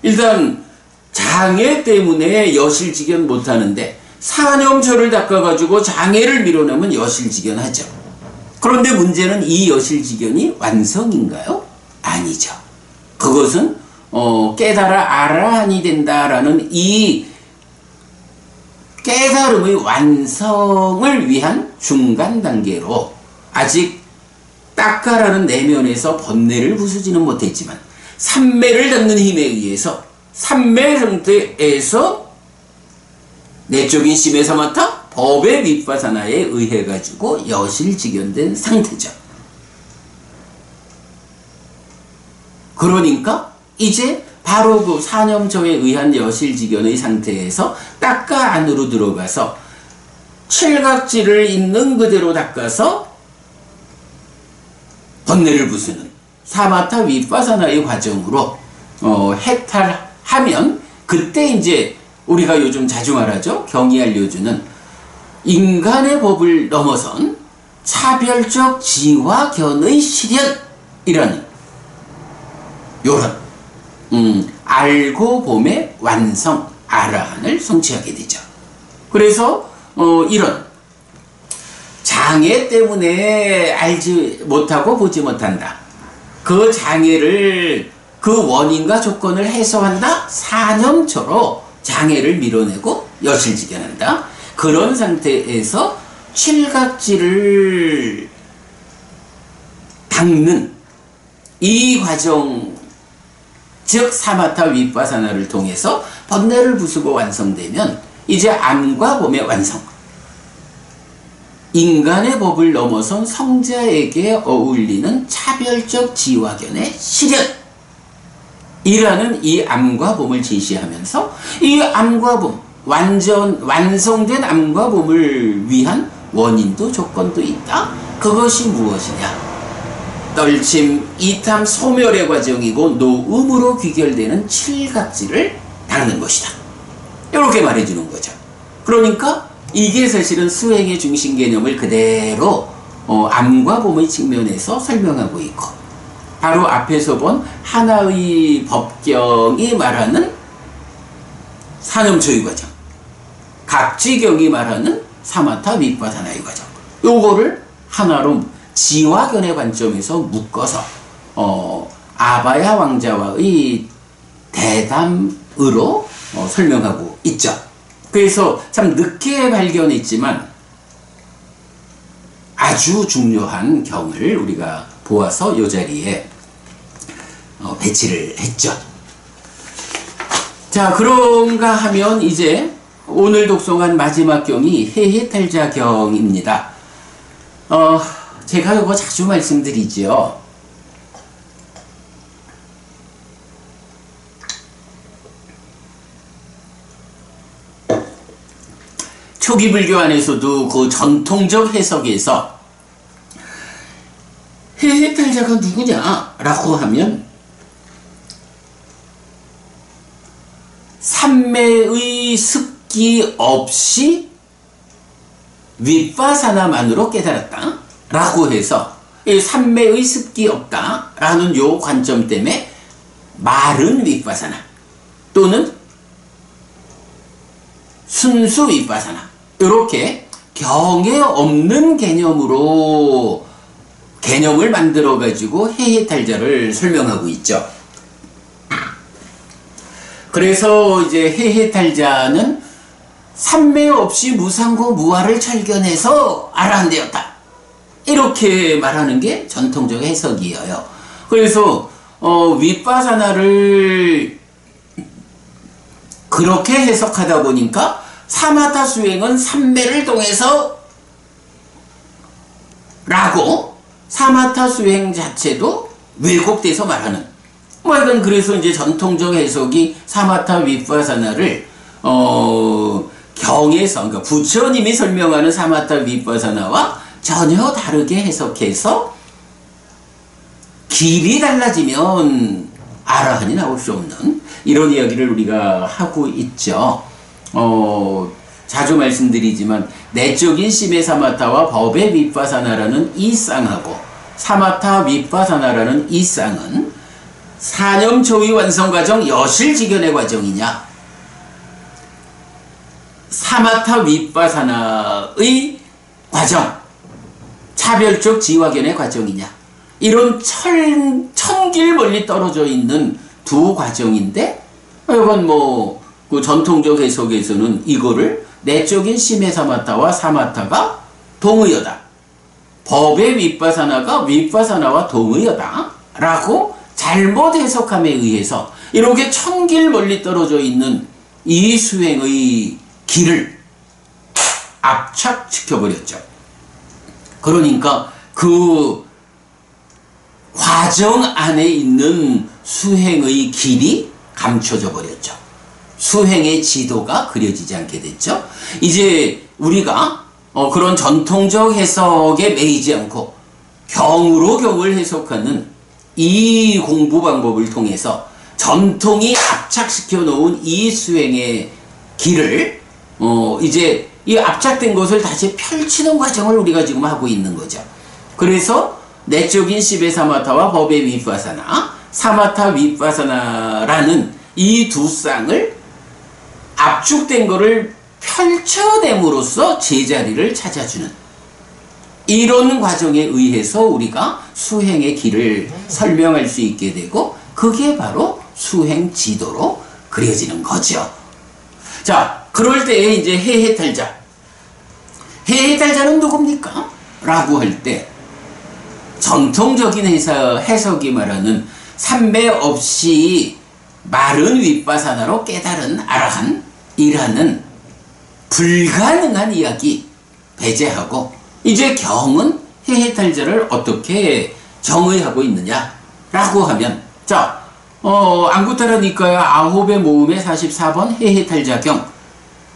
일단 장애 때문에 여실직연 못하는데 사념처를 닦아가지고 장애를 밀어내면 여실직연하죠. 그런데 문제는 이 여실직연이 완성인가요? 아니죠. 그것은 깨달아 알아하니 된다라는 이 깨달음의 완성을 위한 중간 단계로 아직 닦아라는 내면에서 번뇌를 부수지는 못했지만 삼매를 닦는 힘에 의해서 삼매 상태에서 내적인 심의 사마타 법의 윗바사나에 의해 가지고 여실직연된 상태죠. 그러니까 이제 바로 그 사념처에 의한 여실직연의 상태에서 닦아 안으로 들어가서 칠각지를 있는 그대로 닦아서 번뇌를 부수는 사마타 윗바사나의 과정으로 해탈하면, 그때 이제 우리가 요즘 자주 말하죠. 경이 알려주는 인간의 법을 넘어선 차별적 지화견의 실현이라는 요런 알고 봄의 완성, 아라한을 성취하게 되죠. 그래서 이런 장애 때문에 알지 못하고 보지 못한다. 그 장애를, 그 원인과 조건을 해소한다. 사념처로 장애를 밀어내고 여실직연한다. 그런 상태에서 칠각지를 닦는 이 과정, 즉 사마타 윗바사나를 통해서 번뇌를 부수고 완성되면 이제 암과 봄의 완성, 인간의 법을 넘어선 성자에게 어울리는 차별적 지화견의 실현이라는 이 암과 봄을 제시하면서 이 암과 봄, 완성된 암과 봄을 위한 원인도 조건도 있다. 그것이 무엇이냐? 떨침, 이탐, 소멸의 과정이고 노음으로 귀결되는 칠각지를 닦는 것이다. 이렇게 말해주는 거죠. 그러니까 이게 사실은 수행의 중심 개념을 그대로 암과 봄의 측면에서 설명하고 있고, 바로 앞에서 본 하나의 법경이 말하는 사념초의 과정, 각지경이 말하는 사마타 윗바사나의 과정, 요거를 하나로 지화견의 관점에서 묶어서 아바야 왕자와의 대담으로 설명하고 있죠. 그래서 참 늦게 발견했지만 아주 중요한 경을 우리가 보아서 이 자리에 배치를 했죠. 자, 그런가 하면 이제 오늘 독송한 마지막 경이 해해탈자경입니다. 제가 이거 자주 말씀드리지요. 초기 불교 안에서도 그 전통적 해석에서 해해탈자가 누구냐라고 하면 삼매의 습기 없이 윗바사나만으로 깨달았다 라고 해서 삼매의 습기 없다 라는 요 관점 때문에 마른 윗바사나 또는 순수 윗바사나 이렇게 경에 없는 개념으로 개념을 만들어 가지고 해해탈자를 설명하고 있죠. 그래서 이제 해해탈자는 삼매 없이 무상고 무아를 철견해서 아라한되었다 이렇게 말하는 게 전통적 해석이에요. 그래서 윗바사나를 그렇게 해석하다 보니까 사마타 수행은 삼매를 통해서 라고 사마타 수행 자체도 왜곡돼서 말하는 이건 그래서 이제 전통적 해석이 사마타 윗바사나를 경에서 그러니까 부처님이 설명하는 사마타 윗바사나와 전혀 다르게 해석해서 길이 달라지면 아라한이 나올 수 없는 이런 이야기를 우리가 하고 있죠. 자주 말씀드리지만 내적인 심의 사마타와 법의 윗바사나라는 이 쌍하고 사마타 윗바사나라는 이 쌍은 사념초의 완성과정 여실지견의 과정이냐 사마타 윗바사나의 과정 차별적 지화견의 과정이냐 이런 천길 멀리 떨어져 있는 두 과정인데 이건 그 전통적 해석에서는 이거를 내적인 심의 사마타와 사마타가 동의어다. 법의 윗바사나가 윗바사나와 동의어다. 라고 잘못 해석함에 의해서 이렇게 천길 멀리 떨어져 있는 이 수행의 길을 압착시켜버렸죠. 그러니까 그 과정 안에 있는 수행의 길이 감춰져 버렸죠. 수행의 지도가 그려지지 않게 됐죠. 이제 우리가 그런 전통적 해석에 매이지 않고 경으로 경을 해석하는 이 공부 방법을 통해서 전통이 압착시켜 놓은 이 수행의 길을 이제 이 압착된 것을 다시 펼치는 과정을 우리가 지금 하고 있는 거죠. 그래서 내적인 십의 사마타와 법의 윗바사나, 사마타 윗바사나라는 이 두 쌍을 압축된 것을 펼쳐냄으로써 제자리를 찾아주는 이런 과정에 의해서 우리가 수행의 길을 설명할 수 있게 되고 그게 바로 수행 지도로 그려지는 거죠. 자, 그럴 때에 이제 해해탈자. 해해탈자는 누굽니까? 라고 할 때 전통적인 해석이 말하는 삼매 없이 마른 윗바사나로 깨달은 아라한이라는 불가능한 이야기 배제하고 이제 경은 해해탈자를 어떻게 정의하고 있느냐라고 하면 자, 안구타라 니까야 아홉의 모음의 44번 해해탈자경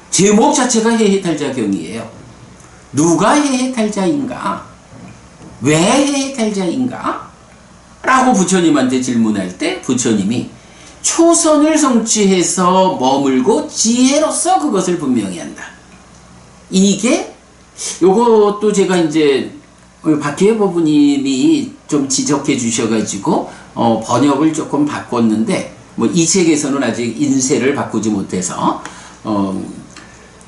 제목 자체가 해해탈자경이에요. 누가 해해탈자인가? 왜 해해탈자인가? 라고 부처님한테 질문할 때 부처님이 초선을 성취해서 머물고 지혜로서 그것을 분명히 한다. 이게 요것도 제가 이제 박혜회 법부님이 좀 지적해 주셔가지고 번역을 조금 바꿨는데 이 책에서는 아직 인쇄를 바꾸지 못해서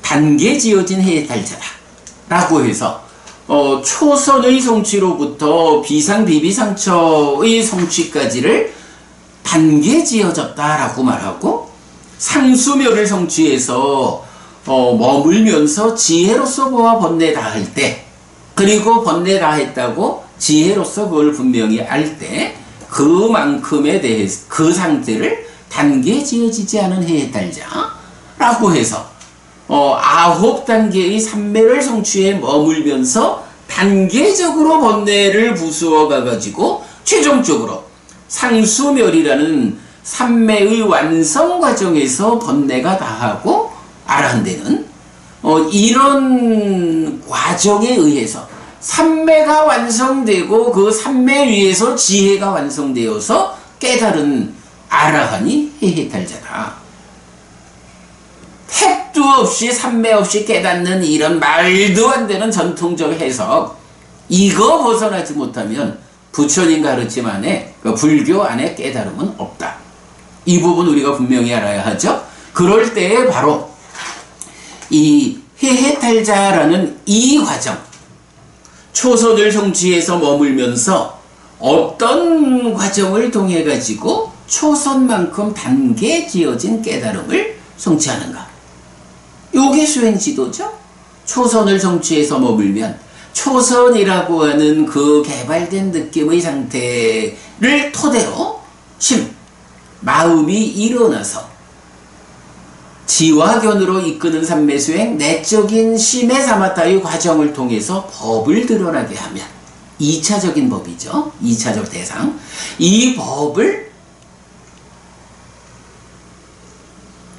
단계 지어진 해해탈자다 라고 해서 초선의 성취로부터 비상 비비상처의 성취까지를 단계 지어졌다라고 말하고 상수멸을 성취해서 머물면서 지혜로서 보아 번뇌 다할 때 그리고 번뇌 다했다고 지혜로서 그걸 분명히 알 때 그만큼에 대해서 그 상태를 단계 지어지지 않은 해해탈자라고 해서 9단계의 삼매를 성취해 머물면서 단계적으로 번뇌를 부수어 가가지고 최종적으로 상수멸이라는 삼매의 완성 과정에서 번뇌가 다하고 아라한되는 이런 과정에 의해서 삼매가 완성되고 그 삼매 위에서 지혜가 완성되어서 깨달은 아라한이 해해탈자다. 택도 없이 삼매 없이 깨닫는 이런 말도 안 되는 전통적 해석, 이거 벗어나지 못하면 부처님 가르침 안에 그 불교 안에 깨달음은 없다. 이 부분 우리가 분명히 알아야 하죠. 그럴 때에 바로 이 해해탈자라는 이 과정, 초선을 성취해서 머물면서 어떤 과정을 통해 가지고 초선만큼 단계 지어진 깨달음을 성취하는가, 요게 수행지도죠. 초선을 성취해서 머물면 초선이라고 하는 그 개발된 느낌의 상태를 토대로 마음이 일어나서 지화견으로 이끄는 삼매수행, 내적인 심의 사마타의 과정을 통해서 법을 드러나게 하면 2차적인 법이죠. 2차적 대상. 이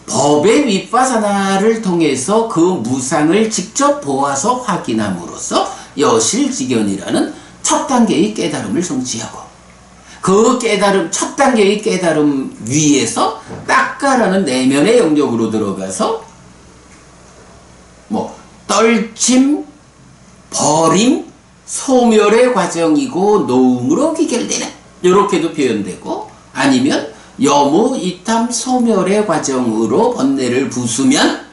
법의 윗바사나를 통해서 그 무상을 직접 보아서 확인함으로써 여실지견이라는 첫 단계의 깨달음을 성취하고, 그 깨달음, 첫 단계의 깨달음 위에서 딱가라는 내면의 영역으로 들어가서 떨침, 버림, 소멸의 과정이고 노음으로 귀결되는, 이렇게도 표현되고, 아니면 여무, 이탐, 소멸의 과정으로 번뇌를 부수면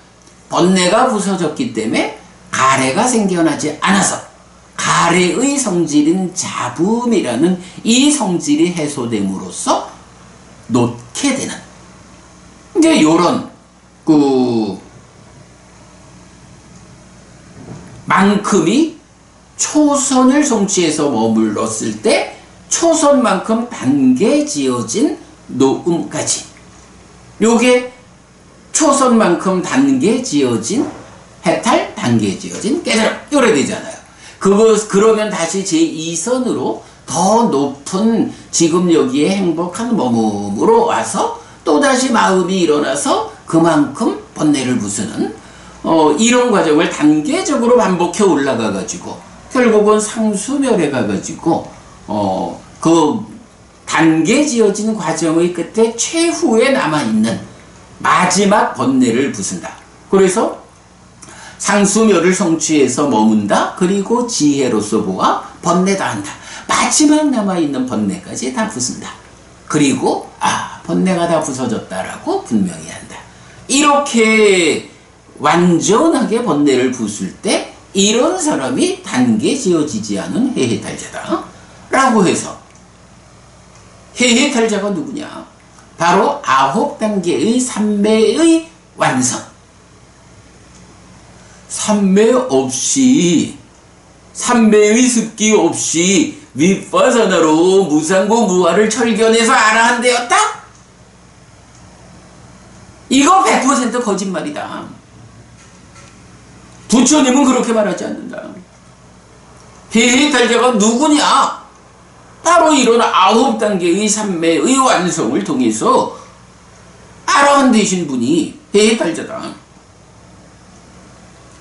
번뇌가 부서졌기 때문에 가래가 생겨나지 않아서 가래의 성질인 잡음이라는 이 성질이 해소됨으로써 놓게 되는, 이제 요런 만큼이 초선을 성취해서 머물렀을 때 초선만큼 단계 지어진 노음까지, 요게 초선만큼 단계 지어진 해탈, 단계 지어진 깨달음, 요래 되잖아요. 그러면 다시 제2선으로 더 높은 지금 여기에 행복한 머물므로 와서 또다시 마음이 일어나서 그만큼 번뇌를 부수는 이런 과정을 단계적으로 반복해 올라가 가지고 결국은 상수멸에 가 가지고 그 단계 지어진 과정의 끝에 최후에 남아있는 마지막 번뇌를 부순다. 그래서 상수멸을 성취해서 머문다. 그리고 지혜로서 보아 번뇌다 한다. 마지막 남아있는 번뇌까지 다 부순다. 그리고 번뇌가 다 부서졌다라고 분명히 한다. 이렇게 완전하게 번뇌를 부술 때 이런 사람이 단계 지어지지 않은 해해탈자다 라고 해서, 해해탈자가 누구냐? 바로 9단계의 삼매의 완성. 삼매 없이, 삼매의 습기 없이 윗바사나로 무상고 무아를 철견해서 아라한되었다? 이거 100% 거짓말이다. 부처님은 그렇게 말하지 않는다. 해해탈자가 누구냐? 바로 이런 9단계의 삼매의 완성을 통해서 아라한 되신 분이 해해탈자다.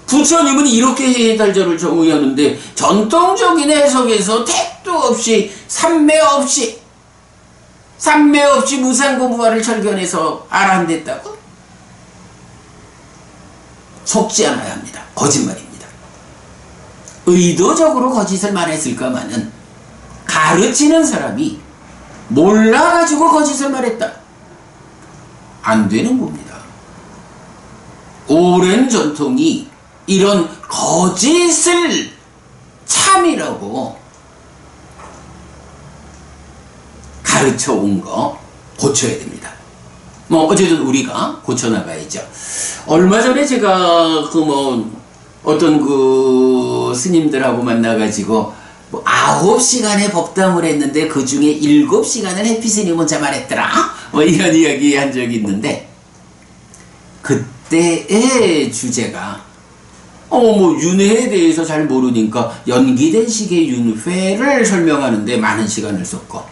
부처님은 이렇게 해해탈자를 정의하는데 전통적인 해석에서 택도 없이 삼매 없이 무상고무아를 철견해서 아라한됐다고? 속지 않아야 합니다. 거짓말입니다. 의도적으로 거짓을 말했을까마는 가르치는 사람이 몰라가지고 거짓을 말했다. 안 되는 겁니다. 오랜 전통이 이런 거짓을 참이라고 가르쳐 온 거 고쳐야 됩니다. 어쨌든 우리가 고쳐나가야죠. 얼마 전에 제가 어떤 스님들하고 만나가지고 9시간의 법담을 했는데 그 중에 7시간을 해피스님 혼자 말했더라. 이런 이야기 한 적이 있는데, 그때의 주제가 뭐 윤회에 대해서 잘 모르니까 연기된 식의 윤회를 설명하는데 많은 시간을 썼고,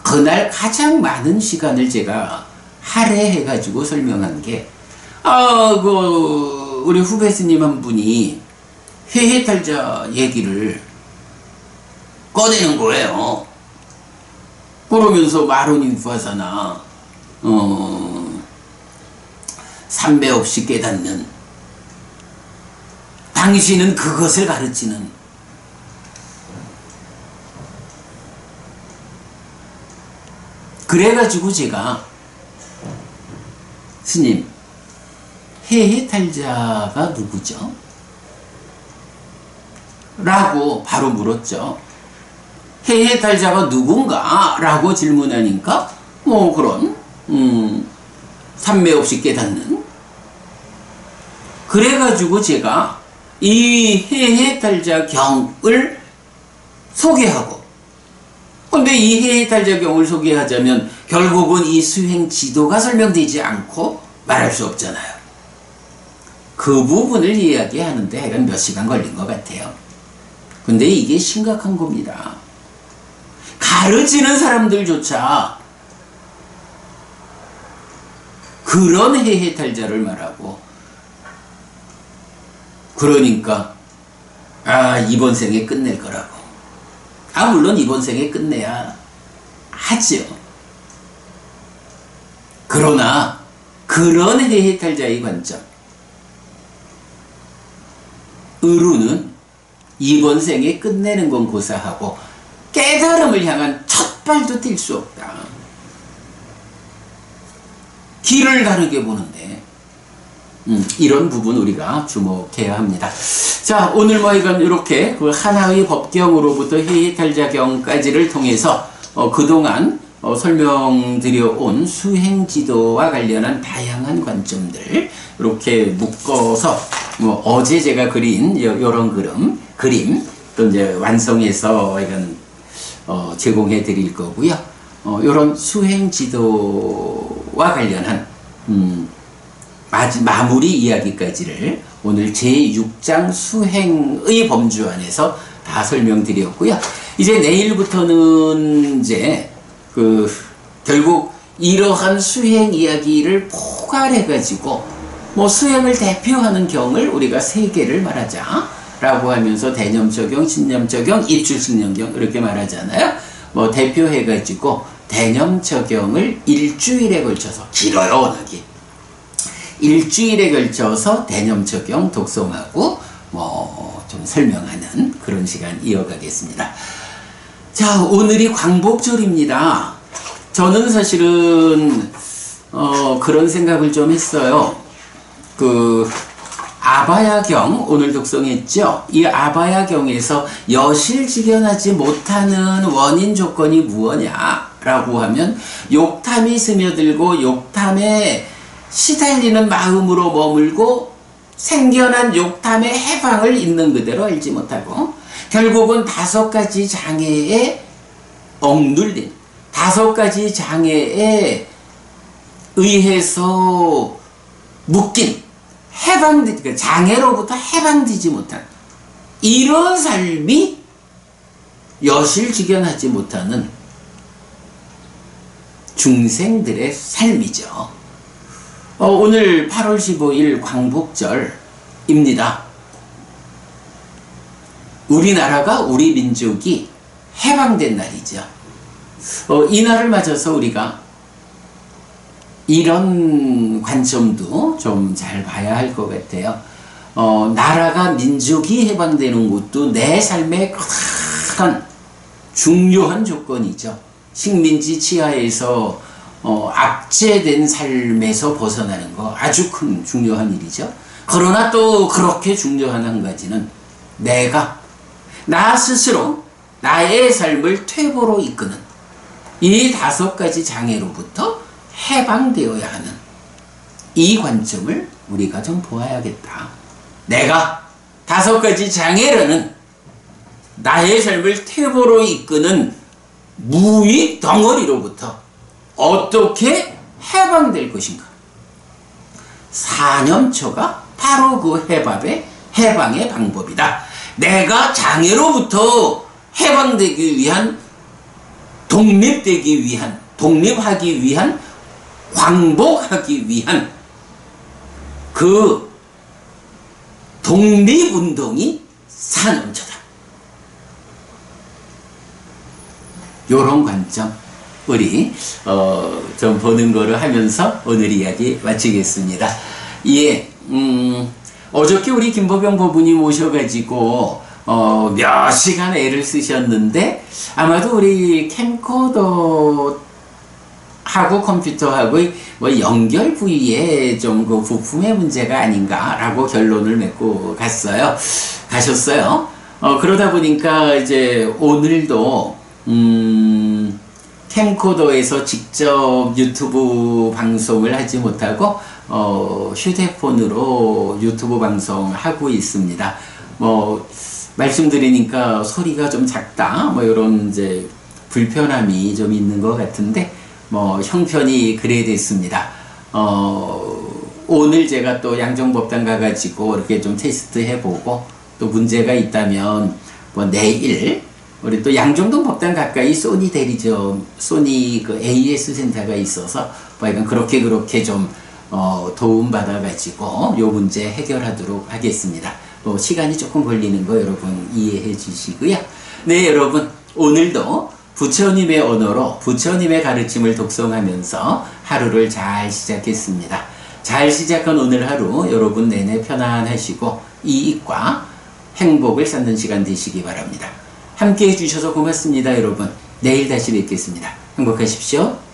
그날 가장 많은 시간을 제가 할애해가지고 설명한 게, 우리 후배 스님 한 분이 해해탈자 얘기를 꺼내는 거예요. 그러면서 마로니파사나 삼배 없이 깨닫는, 당신은 그것을 가르치는, 그래가지고 제가 스님, 해해탈자가 누구죠? 라고 바로 물었죠. 해해탈자가 누군가? 라고 질문하니까 그런 삼매 없이 깨닫는, 그래가지고 제가 이 해해탈자 경을 소개하고, 근데 이 해해탈자 경을 소개하자면 결국은 이 수행 지도가 설명되지 않고 말할 수 없잖아요. 그 부분을 이야기하는데 하여간 몇 시간 걸린 것 같아요. 근데 이게 심각한 겁니다. 가르치는 사람들조차 그런 해해탈자를 말하고, 그러니까 이번 생에 끝낼 거라고. 물론 이번 생에 끝내야 하죠. 그러나 그런 해해탈자의 관점, 의루는 이번 생에 끝내는 건 고사하고 깨달음을 향한 첫 발도 뛸 수 없다. 길을 다르게 보는데 이런 부분 우리가 주목해야 합니다. 자, 오늘 하여간 이렇게 그 하나의 법경으로부터 해해탈자경까지를 통해서 그동안 설명드려온 수행지도와 관련한 다양한 관점들 이렇게 묶어서 어제 제가 그린 이런 그림 또 이제 완성해서 이건 제공해 드릴 거고요. 이런 수행지도와 관련한 마무리 이야기까지를 오늘 제6장 수행의 범주 안에서 다 설명드렸고요. 이제 내일부터는 이제 결국 이러한 수행 이야기를 포괄해가지고 수행을 대표하는 경을 우리가 3개를 말하자 라고 하면서 대념적용, 신념적용, 입출승념경 이렇게 말하잖아요. 대표해가지고 대념적용을 일주일에 걸쳐서, 길어요 워낙이, 일주일에 걸쳐서 대념적용 독송하고 좀 설명하는 그런 시간 이어가겠습니다. 자, 오늘이 광복절입니다. 저는 사실은 그런 생각을 좀 했어요. 아바야경 오늘 독송했죠. 이 아바야경에서 여실직연하지 못하는 원인 조건이 무엇냐라고 하면 욕탐이 스며들고 욕탐에 시달리는 마음으로 머물고 생겨난 욕탐의 해방을 있는 그대로 알지 못하고 결국은 5가지 장애에 억눌린, 5가지 장애에 의해서 묶인, 장애로부터 해방되지 못한 이런 삶이 여실직연하지 못하는 중생들의 삶이죠. 오늘 8월 15일 광복절입니다. 우리나라가, 우리 민족이 해방된 날이죠. 이 날을 맞아서 우리가 이런 관점도 좀 잘 봐야 할 것 같아요. 나라가, 민족이 해방되는 것도 내 삶의 큰 중요한 조건이죠. 식민지 치하에서 압제된 삶에서 벗어나는 거 아주 큰 중요한 일이죠. 그러나 또 그렇게 중요한 한 가지는 나 스스로 나의 삶을 퇴보로 이끄는 이 5가지 장애로부터 해방되어야 하는 이 관점을 우리가 좀 보아야겠다. 내가 5가지 장애라는 나의 삶을 퇴보로 이끄는 무의 덩어리로부터 어떻게 해방될 것인가. 사념초가 바로 그 해방의 방법이다. 내가 장애로부터 해방되기 위한, 독립하기 위한, 광복하기 위한 그 독립운동이 사념초다. 요런 관점 우리 좀 보는 거를 하면서 오늘 이야기 마치겠습니다. 예, 어저께 우리 김보병 법부님 오셔가지고 몇 시간 애를 쓰셨는데 아마도 우리 캠코더 하고 컴퓨터하고의 뭐 연결 부위에 좀 그 부품의 문제가 아닌가라고 결론을 맺고 가셨어요. 그러다 보니까 이제 오늘도 캠코더에서 직접 유튜브 방송을 하지 못하고 휴대폰으로 유튜브 방송하고 있습니다. 뭐 말씀드리니까 소리가 좀 작다, 뭐 이런 이제 불편함이 좀 있는 것 같은데 뭐 형편이 그래 됐습니다. 오늘 제가 또 양정법당 가가지고 이렇게 좀 테스트 해보고 또 문제가 있다면 뭐 내일 우리 또 양정동 법당 가까이 소니 대리점, 소니 그 AS 센터가 있어서 뭐 이건 그렇게 좀 도움 받아가지고 요 문제 해결하도록 하겠습니다. 뭐 시간이 조금 걸리는 거 여러분 이해해 주시고요. 네, 여러분 오늘도 부처님의 언어로 부처님의 가르침을 독송하면서 하루를 잘 시작했습니다. 잘 시작한 오늘 하루 여러분 내내 편안하시고 이익과 행복을 쌓는 시간 되시기 바랍니다. 함께 해주셔서 고맙습니다. 여러분 내일 다시 뵙겠습니다. 행복하십시오.